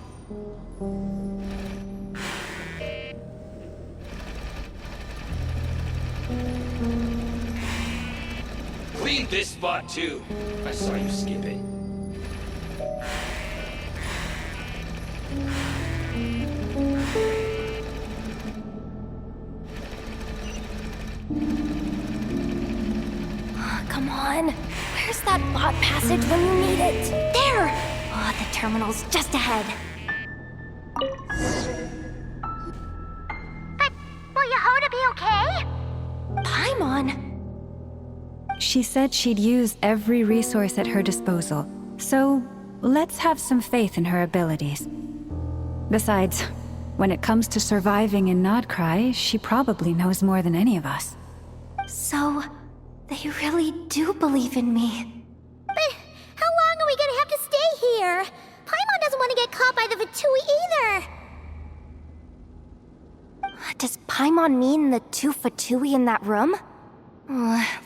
J: Clean this spot too. I saw you skip it.
E: Come on. Where's that bot passage when you need it? There! Oh, the terminal's just ahead.
B: But will Yehoda be okay?
E: Paimon!
A: She said she'd use every resource at her disposal, so let's have some faith in her abilities. Besides, when it comes to surviving in Nod-Krai, she probably knows more than any of us.
E: So, they really do believe in me.
B: But how long are we gonna have to stay here? Paimon doesn't want to get caught by the Fatui either.
E: Does Paimon mean the two Fatui in that room?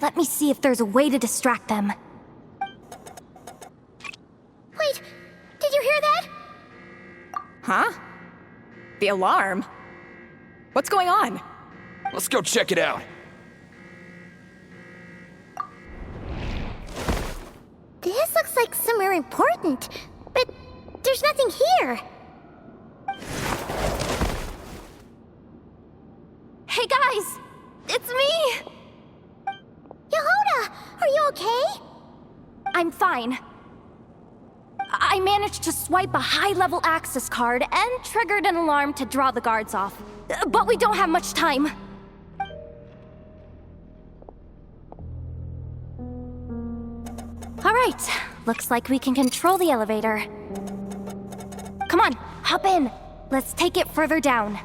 E: Let me see if there's a way to distract them.
B: Wait, did you hear that?
F: Huh? The alarm? What's going on?
G: Let's go check it out.
B: This looks like somewhere important, but there's nothing here.
E: Hey guys! It's me!
B: Yehoda, are you okay?
E: I'm fine. I managed to swipe a high-level access card and triggered an alarm to draw the guards off. But we don't have much time. All right, looks like we can control the elevator. Come on, hop in. Let's take it further down.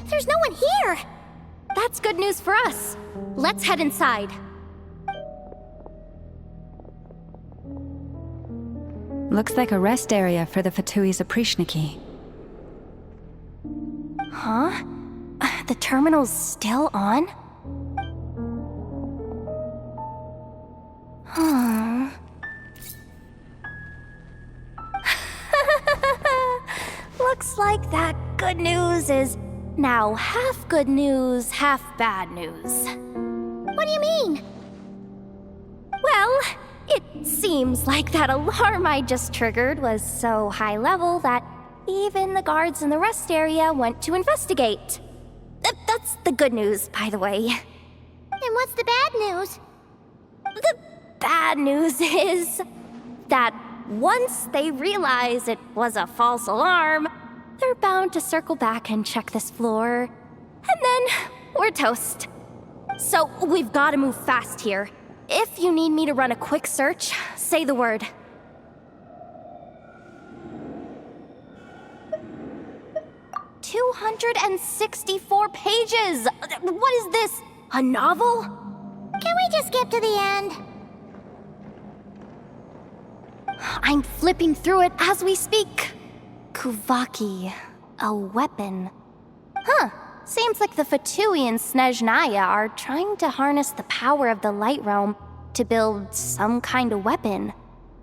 B: There's no one here.
E: That's good news for us. Let's head inside.
A: Looks like a rest area for the Fatui's Oprishniki.
E: Huh? The terminal's still on? Huh. Looks like that good news is now half good news, half bad news.
B: What do you mean?
E: Well, it seems like that alarm I just triggered was so high level that even the guards in the rest area went to investigate. That's the good news, by the way.
B: And what's the bad news?
E: The bad news is that once they realize it was a false alarm, they're bound to circle back and check this floor. And then we're toast. So we've got to move fast here. If you need me to run a quick search, say the word. "264 pages! What is this? A novel?
B: Can we just skip to the end?
E: I'm flipping through it as we speak. Kuvaki, a weapon. Huh, seems like the Fatui and Snezhnaya are trying to harness the power of the Light Realm to build some kind of weapon.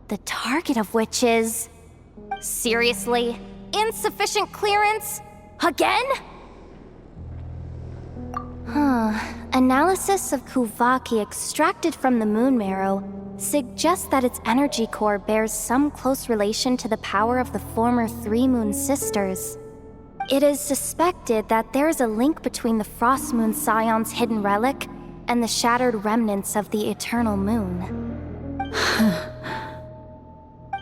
E: The target of which is... Seriously? Insufficient clearance? Again? Analysis of Kuvaki extracted from the moon marrow suggests that its energy core bears some close relation to the power of the former Three Moon Sisters. It is suspected that there is a link between the Frost Moon Scion's hidden relic and the shattered remnants of the Eternal Moon.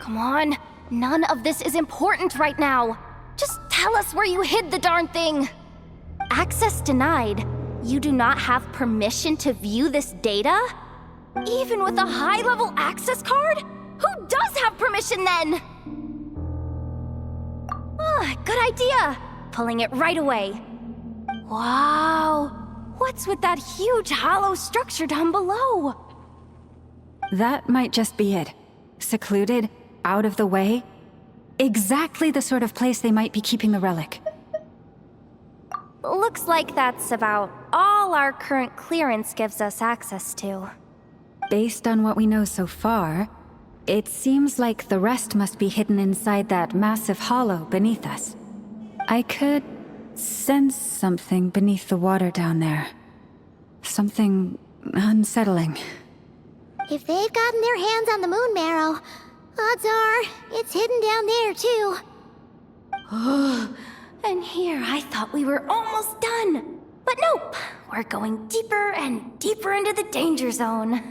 E: Come on, none of this is important right now. Just tell us where you hid the darn thing. Access denied. You do not have permission to view this data? Even with a high-level access card? Who does have permission then? Good idea. Pulling it right away. Wow. What's with that huge hollow structure down below?
A: That might just be it. Secluded, out of the way. Exactly the sort of place they might be keeping the relic.
E: looks like that's about all our current clearance gives us access to.
A: Based on what we know so far, it seems like the rest must be hidden inside that massive hollow beneath us. I could sense something beneath the water down there. Something unsettling.
B: If they've gotten their hands on the moon marrow, odds are it's hidden down there too.
E: And here I thought we were almost done. But nope, we're going deeper and deeper into the danger zone.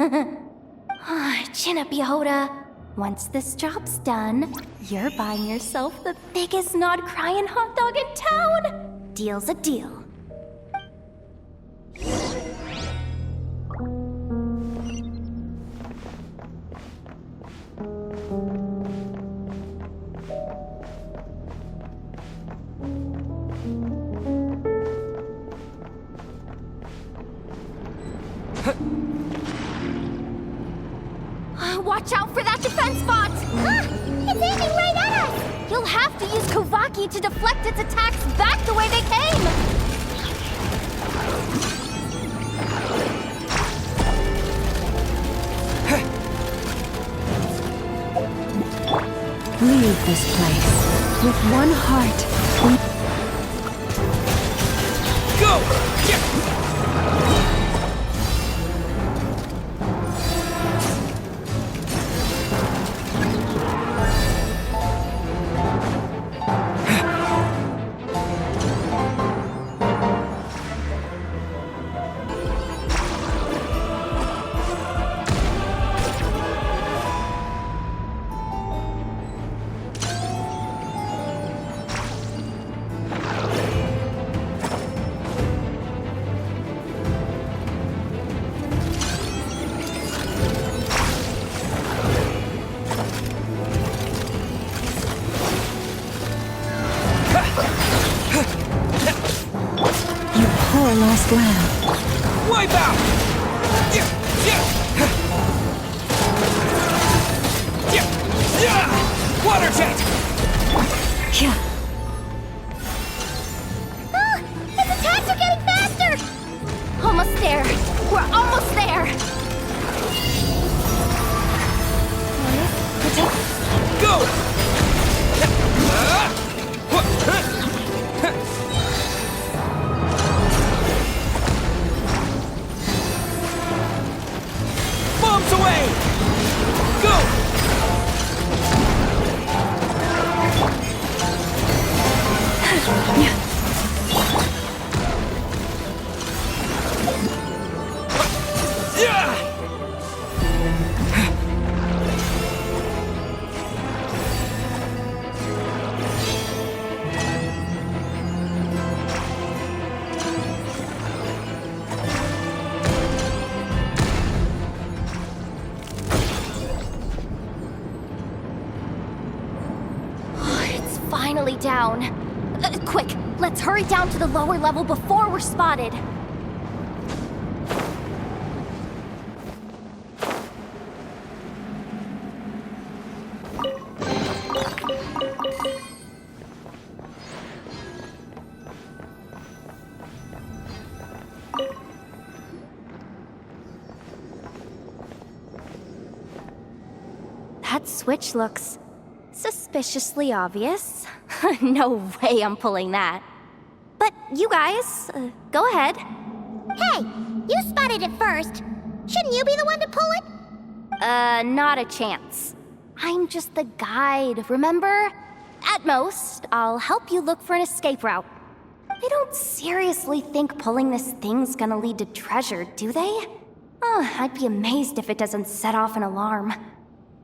E: Chin up, Yehoda. Once this job's done, you're buying yourself the biggest Nod-Krai hot dog in town. Deal's a deal. Watch out for that defense bot!
B: It's aiming right at us!
E: You'll have to use Kovaki to deflect its attacks back the way they came!
A: Leave this place. With one heart,
G: Go!
A: lost lamb.
G: Wipe out! Water jet!
A: Yeah.
B: His attacks are getting faster!
E: Almost there. We're almost there.
G: Go! Bombs away! Go!
E: Finally down. Quick, let's hurry down to the lower level before we're spotted. That switch looks suspiciously obvious. No way I'm pulling that. But you guys, go ahead.
B: Hey, you spotted it first. Shouldn't you be the one to pull it?
E: Not a chance. I'm just the guide, remember? At most, I'll help you look for an escape route. They don't seriously think pulling this thing's gonna lead to treasure, do they? I'd be amazed if it doesn't set off an alarm.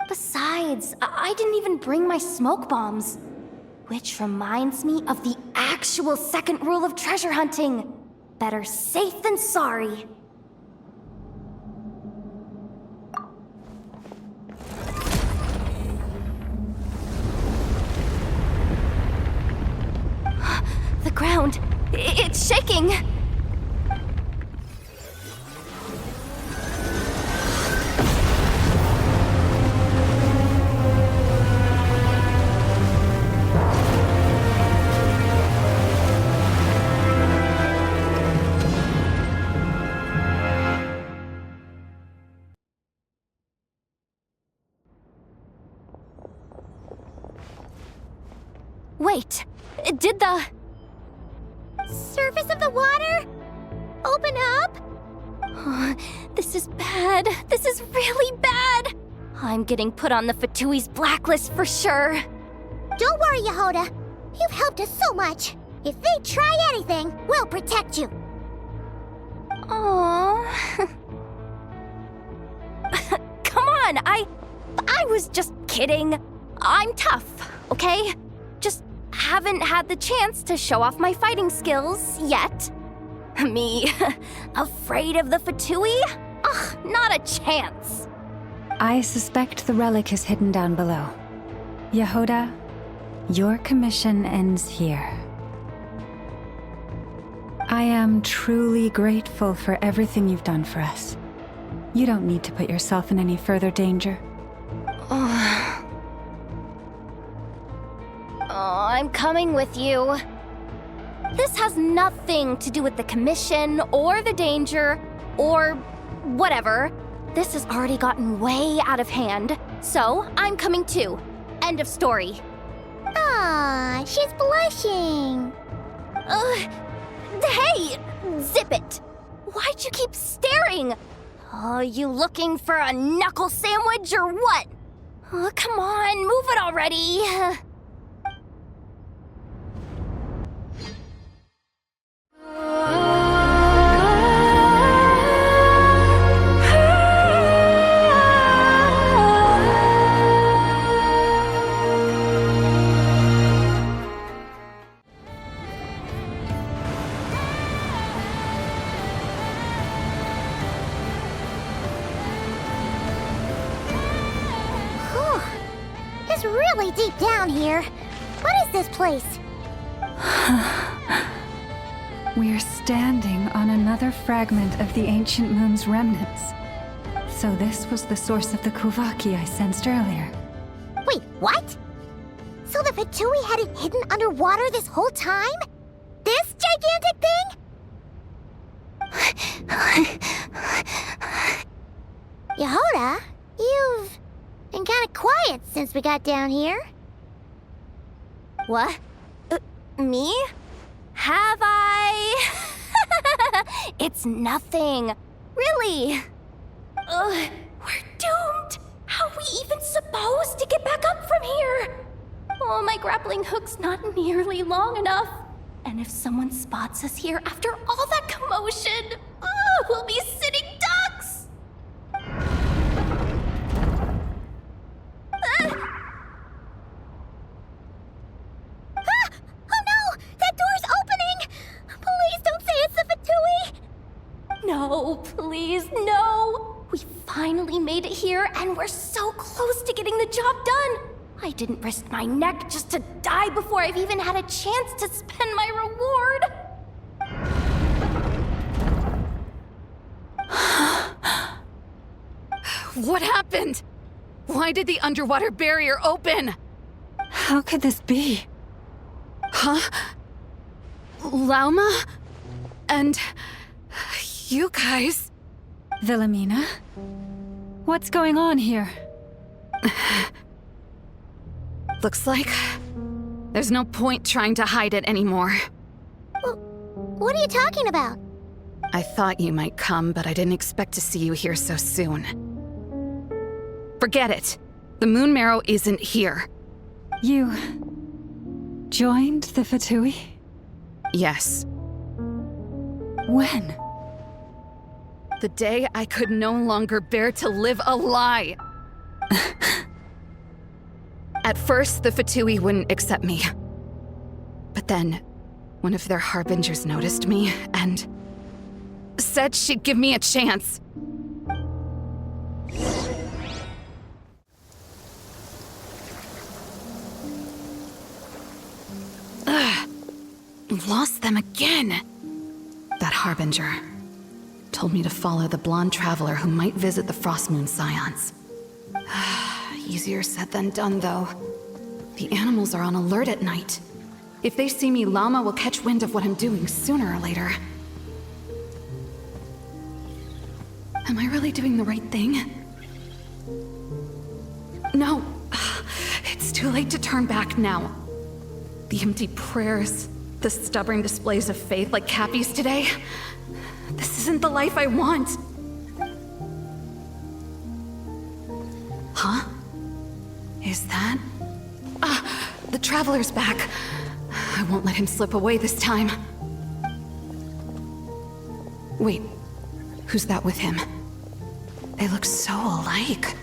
E: Besides, I didn't even bring my smoke bombs. Which reminds me of the actual second rule of treasure hunting. Better safe than sorry. The ground, it's shaking. Wait, did the...
B: Surface of the water? Open up?
E: This is bad. This is really bad. I'm getting put on the Fatui's blacklist for sure.
B: Don't worry, Yehoda. You've helped us so much. If they try anything, we'll protect you.
E: Aww. Come on, I was just kidding. I'm tough, okay? Just haven't had the chance to show off my fighting skills yet. Me, afraid of the Fatui? Ugh, not a chance.
A: I suspect the relic is hidden down below. Yehoda, your commission ends here. I am truly grateful for everything you've done for us. You don't need to put yourself in any further danger.
E: Oh, I'm coming with you. This has nothing to do with the commission or the danger or whatever. This has already gotten way out of hand, so I'm coming too. End of story.
B: Ah, she's blushing.
E: Hey! Zip it! Why'd you keep staring? Oh, you looking for a knuckle sandwich or what? Oh, come on, move it already.
B: It's really deep down here. What is this place?
A: We're standing on another fragment of the ancient moon's remnants. So this was the source of the Kuvaki I sensed earlier.
B: Wait, what? So the Fatui had it hidden underwater this whole time? This gigantic thing? Yehoda, you've been kind of quiet since we got down here.
E: What? Me? Have I? It's nothing. Really. We're doomed. How are we even supposed to get back up from here? Oh, my grappling hook's not nearly long enough. And if someone spots us here after all that commotion, we'll be sitting ducks.
B: Oh no! That door's opening! Please don't say it's the Fatui!
E: No, please, no! We finally made it here, and we're so close to getting the job done! I didn't risk my neck just to die before I've even had a chance to spend my reward!
C: What happened? Why did the underwater barrier open?
A: How could this be?
C: Huh? Lauma? And... you guys...
A: Wilhelmina? What's going on here?
C: Looks like... there's no point trying to hide it anymore.
B: What are you talking about?
C: I thought you might come, but I didn't expect to see you here so soon. Forget it. The Moon Marrow isn't here.
A: You... joined the Fatui?
C: Yes.
A: When?
C: The day I could no longer bear to live a lie. At first, the Fatui wouldn't accept me. But then, one of their harbingers noticed me and said she'd give me a chance. Lost them again. That harbinger told me to follow the blonde traveler who might visit the Frostmoon Scions. Easier said than done, though. The animals are on alert at night. If they see me, Lauma will catch wind of what I'm doing sooner or later. Am I really doing the right thing? No. It's too late to turn back now. The empty prayers, the stubborn displays of faith like Cappy's today. This isn't the life I want. Huh? Is that? Ah, the Traveler's back. I won't let him slip away this time. Wait, who's that with him? They look so alike.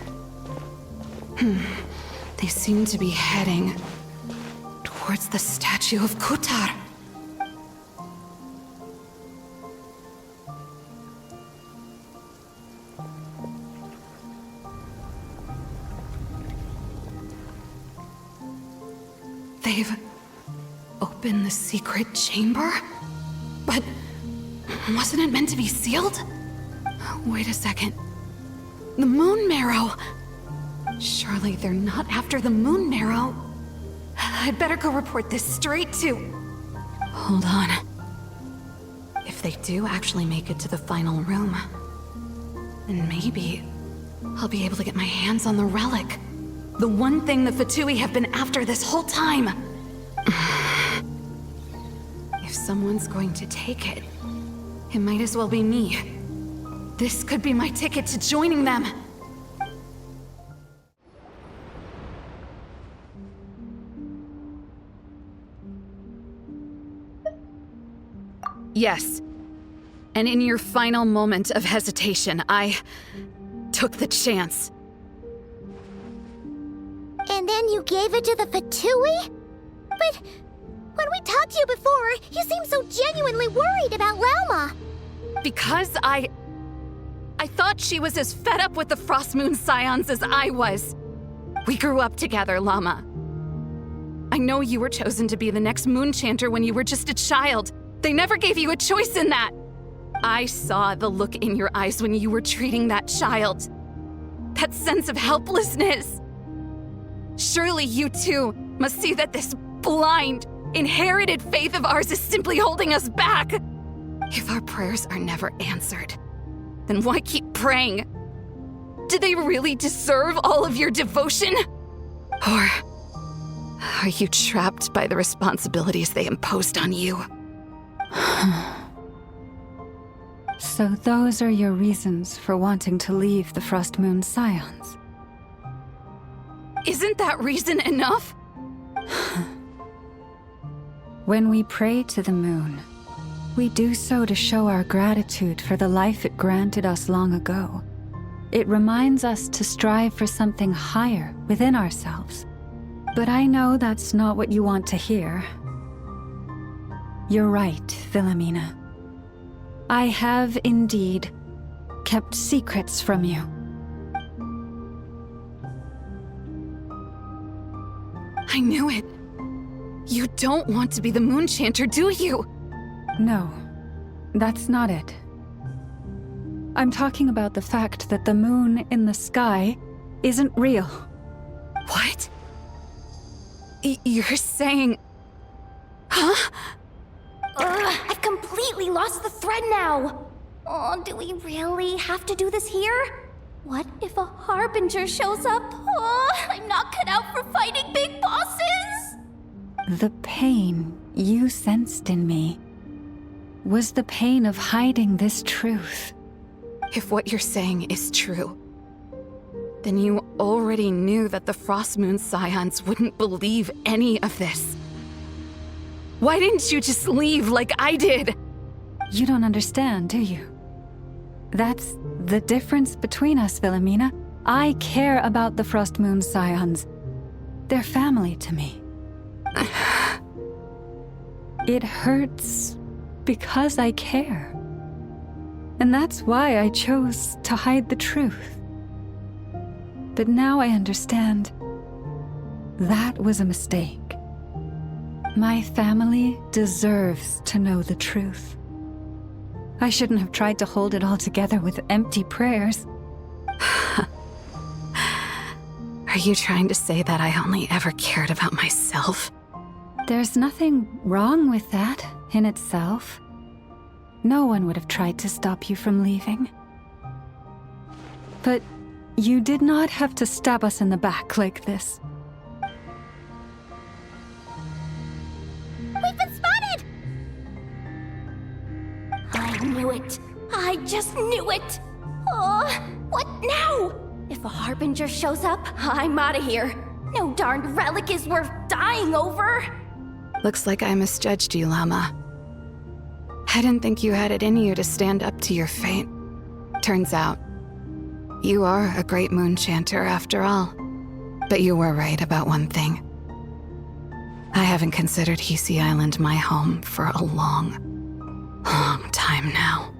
C: They seem to be heading towards the statue of Kutar. They've opened the secret chamber? But wasn't it meant to be sealed? Wait a second. The moon marrow! Surely they're not after the moon marrow. I'd better go report this straight to... Hold on. If they do actually make it to the final room, then maybe I'll be able to get my hands on the relic. The one thing the Fatui have been after this whole time. If someone's going to take it, it might as well be me. This could be my ticket to joining them. Yes. And in your final moment of hesitation, I took the chance.
B: And then you gave it to the Fatui? But when we talked to you before, you seemed so genuinely worried about Lauma.
C: Because I thought she was as fed up with the Frost Moon Scions as I was. We grew up together, Lauma. I know you were chosen to be the next Moon Chanter when you were just a child. They never gave you a choice in that. I saw the look in your eyes when you were treating that child. That sense of helplessness. Surely you too must see that this blind, inherited faith of ours is simply holding us back. If our prayers are never answered, then why keep praying? Do they really deserve all of your devotion? Or are you trapped by the responsibilities they imposed on you?
A: So those are your reasons for wanting to leave the Frost Moon Scions?
C: Isn't that reason enough?
A: When we pray to the moon, we do so to show our gratitude for the life it granted us long ago. It reminds us to strive for something higher within ourselves. But I know that's not what you want to hear. You're right, Philomena. I have indeed kept secrets from you.
C: I knew it. You don't want to be the Moon Chanter, do you?
A: No, that's not it. I'm talking about the fact that the moon in the sky isn't real.
C: What? You're saying... Huh?
E: I've completely lost the thread now. Oh, do we really have to do this here? What if a Harbinger shows up? Oh, I'm not cut out for fighting big bosses!
A: The pain you sensed in me was the pain of hiding this truth.
C: If what you're saying is true, then you already knew that the Frost Moon Scions wouldn't believe any of this. Why didn't you just leave like I did?
A: You don't understand, do you? That's the difference between us, Philomena. I care about the Frost Moon Scions. They're family to me. It hurts because I care. And that's why I chose to hide the truth. But now I understand. That was a mistake. My family deserves to know the truth. I shouldn't have tried to hold it all together with empty prayers.
C: Are you trying to say that I only ever cared about myself?
A: There's nothing wrong with that in itself. No one would have tried to stop you from leaving. But you did not have to stab us in the back like this.
E: knew it. I just knew it. What now? If a harbinger shows up, I'm out of here. No darned relic is worth dying over.
C: Looks like I misjudged you, Lauma. I didn't think you had it in you to stand up to your fate. Turns out, you are a great moon chanter after all. But you were right about one thing. I haven't considered Hisi Island my home for a long, long time now.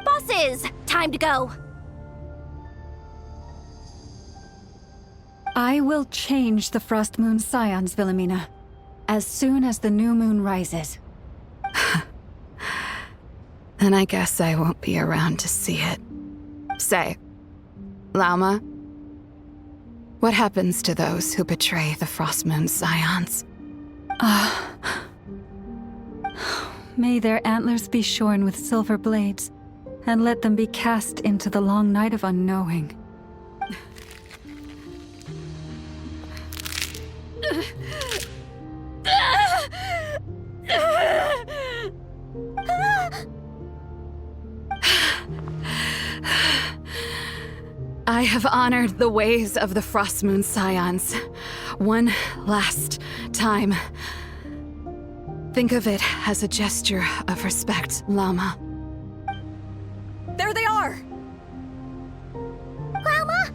E: Bosses, time to go.
A: I will change the Frost Moon Scions, Wilhelmina, as soon as the new moon rises.
C: Then I guess I won't be around to see it. Say, Lauma, what happens to those who betray the Frost Moon Scions?
A: May their antlers be shorn with silver blades, and let them be cast into the long night of unknowing.
C: I have honored the ways of the Frost Moon Scions one last time. Think of it as a gesture of respect, Lauma.
F: There they are!
B: Lauma?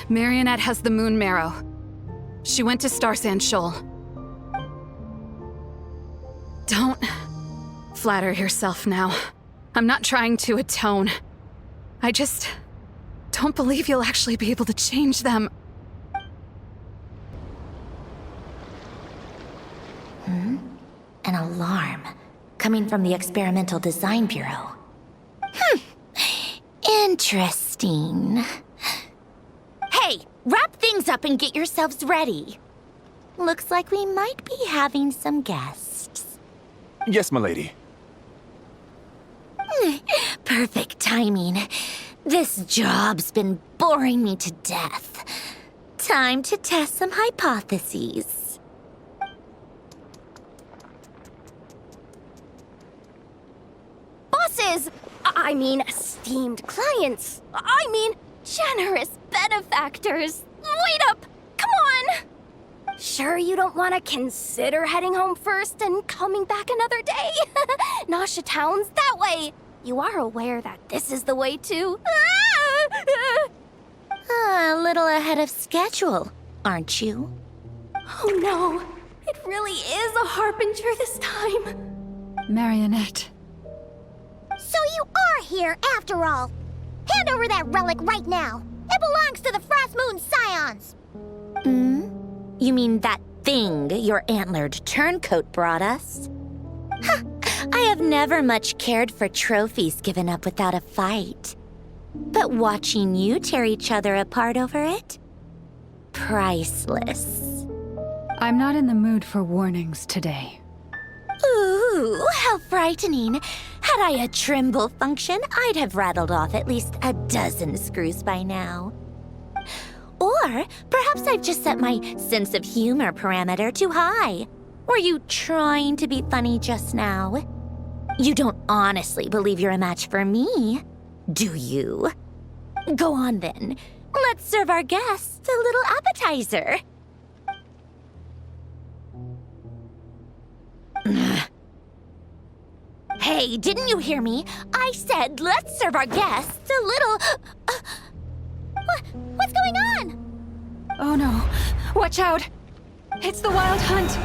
C: Marionette has the moon marrow. She went to Starsand Shoal. Don't flatter yourself now. I'm not trying to atone. I just don't believe you'll actually be able to change them.
B: An alarm coming from the Experimental Design Bureau. Interesting. Hey, wrap things up and get yourselves ready. Looks like we might be having some guests.
L: Yes, milady.
B: Perfect timing. This job's been boring me to death. Time to test some hypotheses.
E: Bosses! I mean, esteemed clients. I mean, generous benefactors. Wait up! Come on! Sure you don't want to consider heading home first and coming back another day? Nasha Town's that way. You are aware that this is the way to...
B: A little ahead of schedule, aren't you?
E: Oh no, it really is a harbinger this time.
A: Marionette.
B: So you are here after all. Hand over that relic right now. It belongs to the Frost Moon Scions. You mean that thing your antlered turncoat brought us? I have never much cared for trophies given up without a fight. But watching you tear each other apart over it? Priceless.
A: I'm not in the mood for warnings today.
B: Ooh, how frightening. Had I a Trimble function, I'd have rattled off at least a dozen screws by now. Or perhaps I've just set my sense of humor parameter too high. Were you trying to be funny just now? You don't honestly believe you're a match for me, do you? Go on then. Let's serve our guests a little appetizer. Hey, didn't you hear me? I said let's serve our guests a little... What's going on?
A: Oh no. Watch out! It's the Wild Hunt!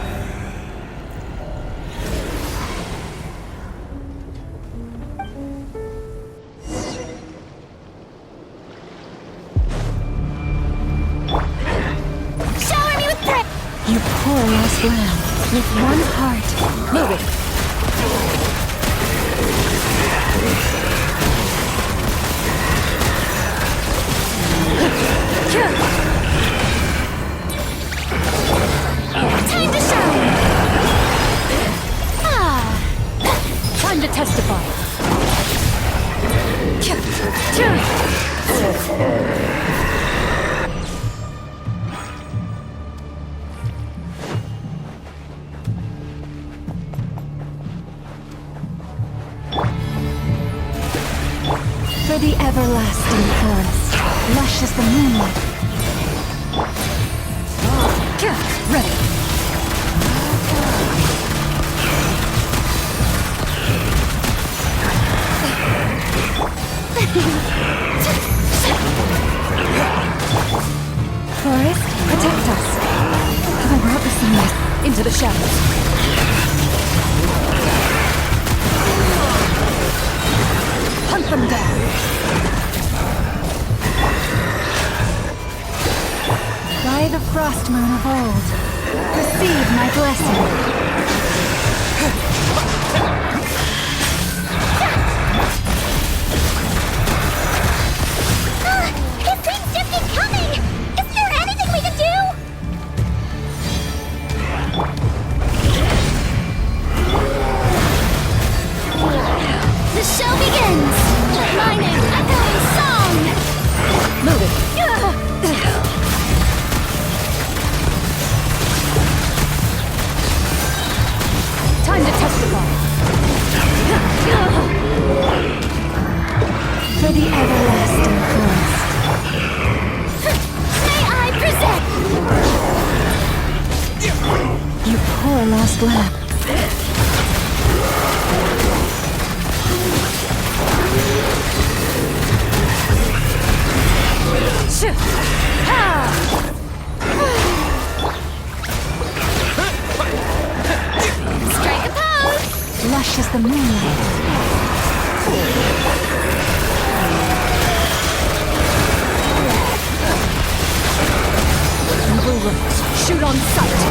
B: Shower me with praise!
A: You poor lost lamb. With one heart. Move it.
B: Time to shine!
A: Time to testify. everlasting forest, lush as the moonlight. Ready. Forest, protect us. Have I brought the sunlight into the shadows? Hunt them down. By the frost moon of old, receive my blessing.
B: His dreams just keep coming! Is there anything we can do?
E: The show begins! My name echoing song!
A: Move it. Time to testify. For the everlasting forest.
E: May I present?
A: You poor lost lamb.
E: Strike a pose!
A: Lush as the moonlight. Evil looks, shoot on sight.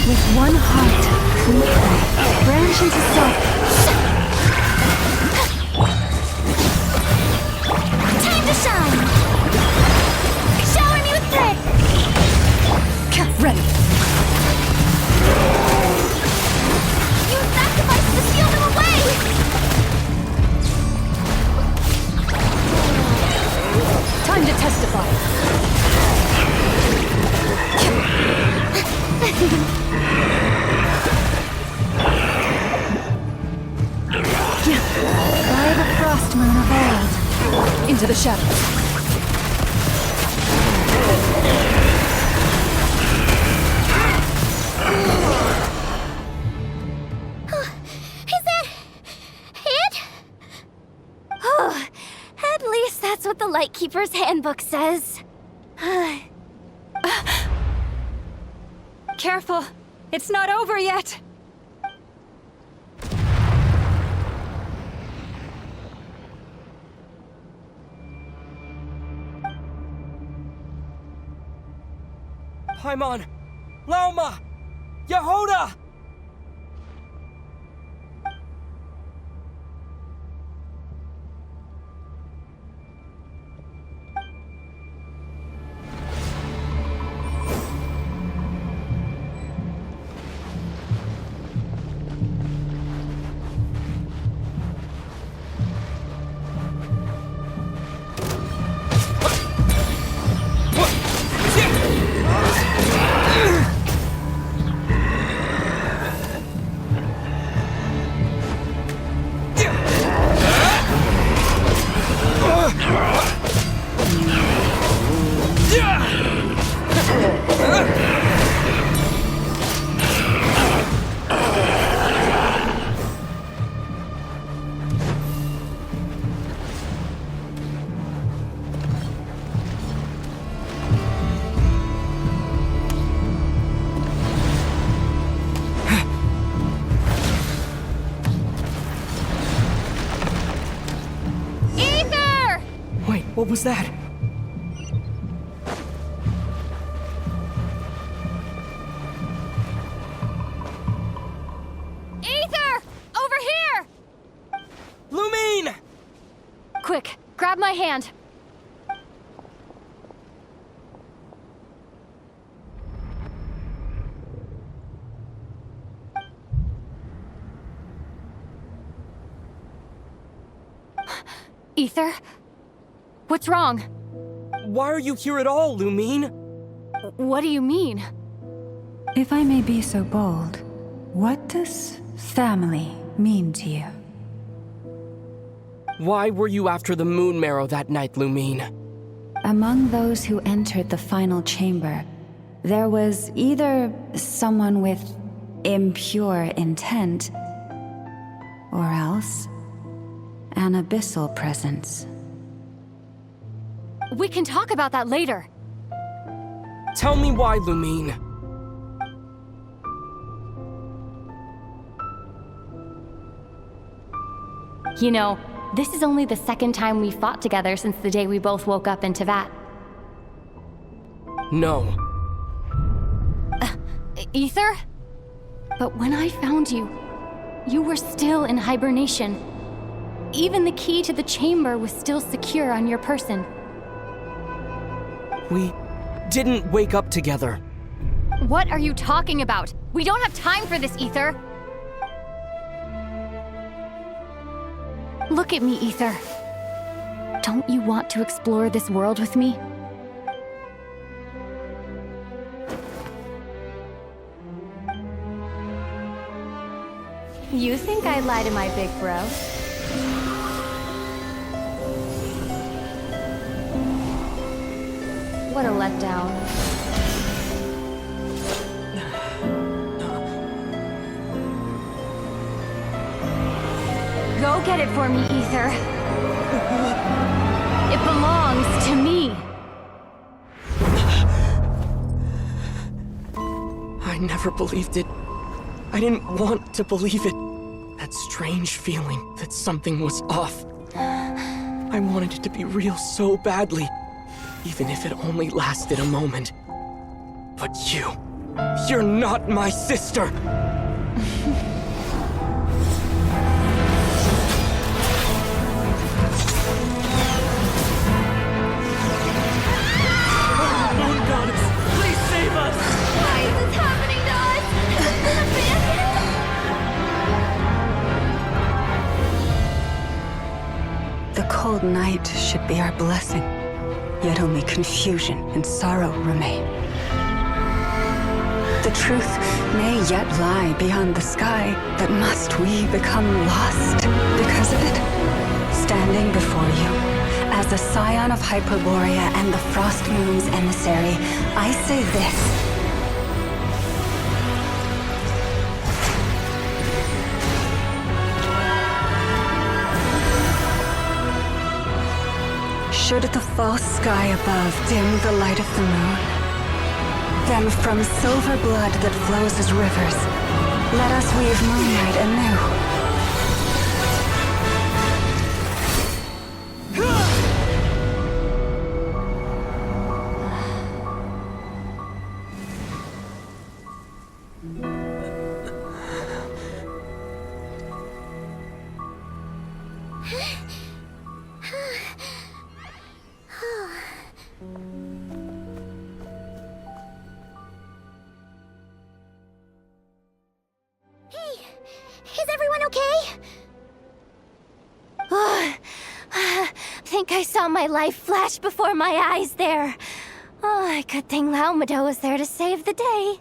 A: With one heart, we pray. Branch into self.
E: Time to shine! Shower me with thread!
A: Ready.
E: You sacrificed to steal them away!
A: Time to testify. By the frost moon of old, into the shadows.
B: Is that it?
E: At least that's what the Lightkeeper's handbook says.
A: Careful, it's not over yet.
D: Paimon! Lauma! Yehoda! What was that?
E: Aether! Over here!
D: Lumine!
E: Quick, grab my hand. Aether? What's wrong?
D: Why are you here at all, Lumine?
E: What do you mean?
A: If I may be so bold, what does family mean to you?
D: Why were you after the moon marrow that night, Lumine?
A: Among those who entered the final chamber, there was either someone with impure intent, or else an abyssal presence.
E: We can talk about that later.
D: Tell me why, Lumine.
E: You know, this is only the second time we fought together since the day we both woke up in Teyvat.
D: No.
E: Ether? But when I found you, you were still in hibernation. Even the key to the chamber was still secure on your person.
D: We didn't wake up together.
E: What are you talking about? We don't have time for this, Ether. Look at me, Ether. Don't you want to explore this world with me? You think I'd lie to my big bro? What a letdown. Go get it for me, Ether. It belongs to me.
D: I never believed it. I didn't want to believe it. That strange feeling that something was off. I wanted it to be real so badly, even if it only lasted a moment. But you're not my sister! Moon goddess, please save us!
B: Why is this happening to us?
A: The cold night should be our blessing, yet only confusion and sorrow remain. The truth may yet lie beyond the sky, but must we become lost because of it? Standing before you, as a scion of Hyperborea and the Frost Moon's emissary, I say this. Should the false sky above dim the light of the moon, then from silver blood that flows as rivers, let us weave moonlight anew.
B: Is everyone okay?
E: Think I saw my life flash before my eyes there. Oh, good thing Lauma was there to save the day.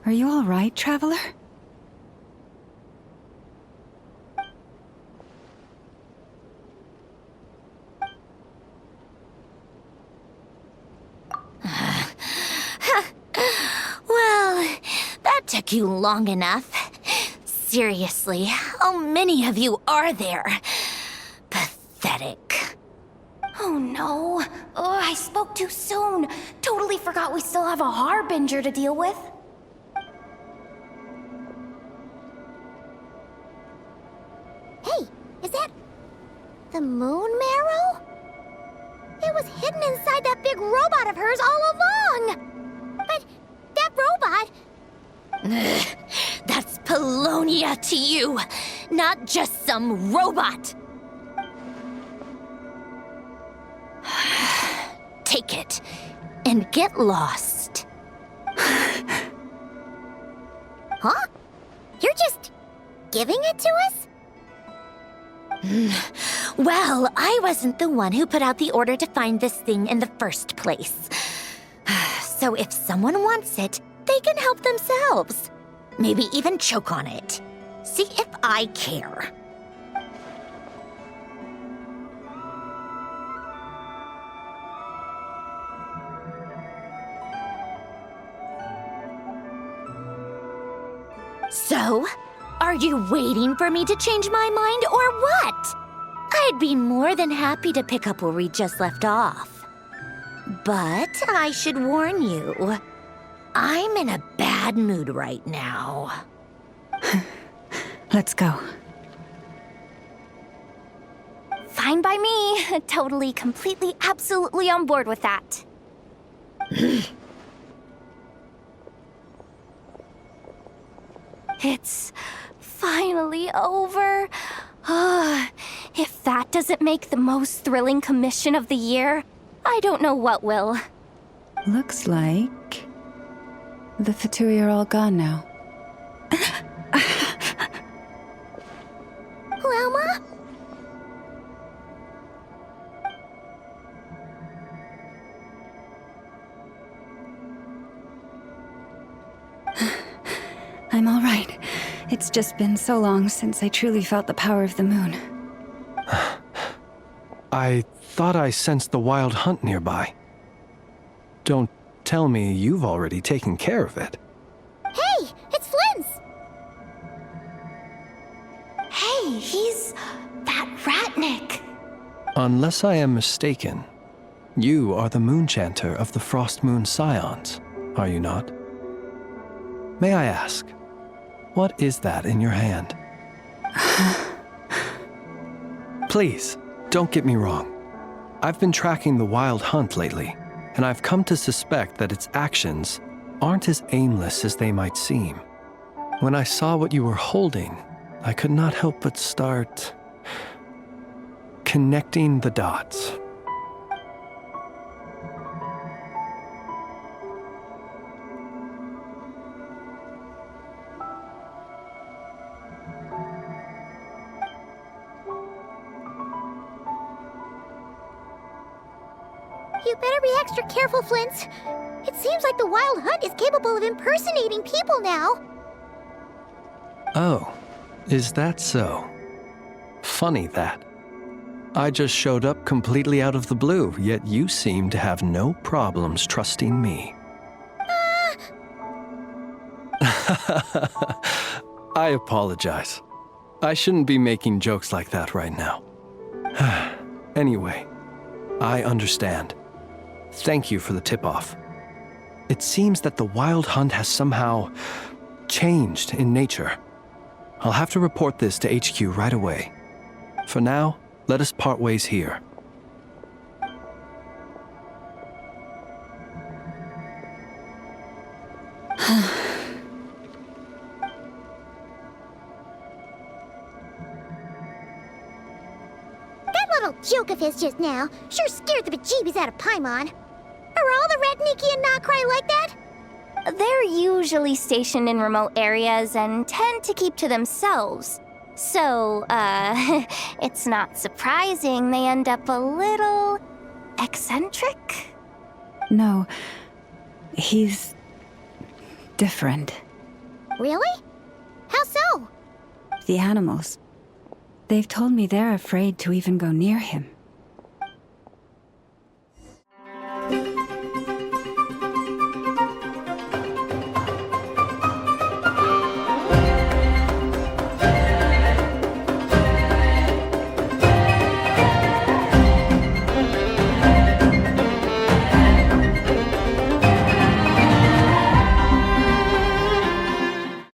A: Are you all right, traveler?
B: Well, that took you long enough. Seriously, how many of you are there? Pathetic.
E: Oh no. Oh, I spoke too soon. Totally forgot we still have a harbinger to deal with.
B: Hey, is that the moon marrow? It was hidden inside that big robot of hers all along. But that robot...
K: That's Polonia to you, not just some robot. Take it and get lost.
B: Huh? You're just giving it to us?
K: Well, I wasn't the one who put out the order to find this thing in the first place. So if someone wants it, they can help themselves. Maybe even choke on it. See if I care. So, are you waiting for me to change my mind or what? I'd be more than happy to pick up where we just left off. But I should warn you, I'm in a bad mood right now.
A: Let's go.
E: Fine by me. Totally, completely, absolutely on board with that. It's finally over. If that doesn't make the most thrilling commission of the year, I don't know what will.
A: Looks like the Fatui are all gone now.
B: Lauma?
A: I'm all right. It's just been so long since I truly felt the power of the moon.
L: I thought I sensed the wild hunt nearby. Don't tell me you've already taken care of it.
B: Hey, it's Flint's!
E: Hey, he's that Ratnik.
L: Unless I am mistaken, you are the Moonchanter of the Frost Moon Scions, are you not? May I ask, what is that in your hand? Please, don't get me wrong. I've been tracking the wild hunt lately, and I've come to suspect that its actions aren't as aimless as they might seem. When I saw what you were holding, I could not help but start connecting the dots.
B: You better be extra careful, Flint. It seems like the Wild Hunt is capable of impersonating people now.
L: Oh, is that so? Funny that. I just showed up completely out of the blue, yet you seem to have no problems trusting me. I apologize. I shouldn't be making jokes like that right now. Anyway, I understand. Thank you for the tip-off. It seems that the Wild Hunt has somehow changed in nature. I'll have to report this to HQ right away. For now, let us part ways here.
B: That little joke of his just now sure scared the bejeebies out of Paimon. Are all the Ratniki and Nod-Krai like that?
E: They're usually stationed in remote areas and tend to keep to themselves. So, it's not surprising they end up a little eccentric?
A: No, he's different.
B: Really? How so?
A: The animals. They've told me they're afraid to even go near him.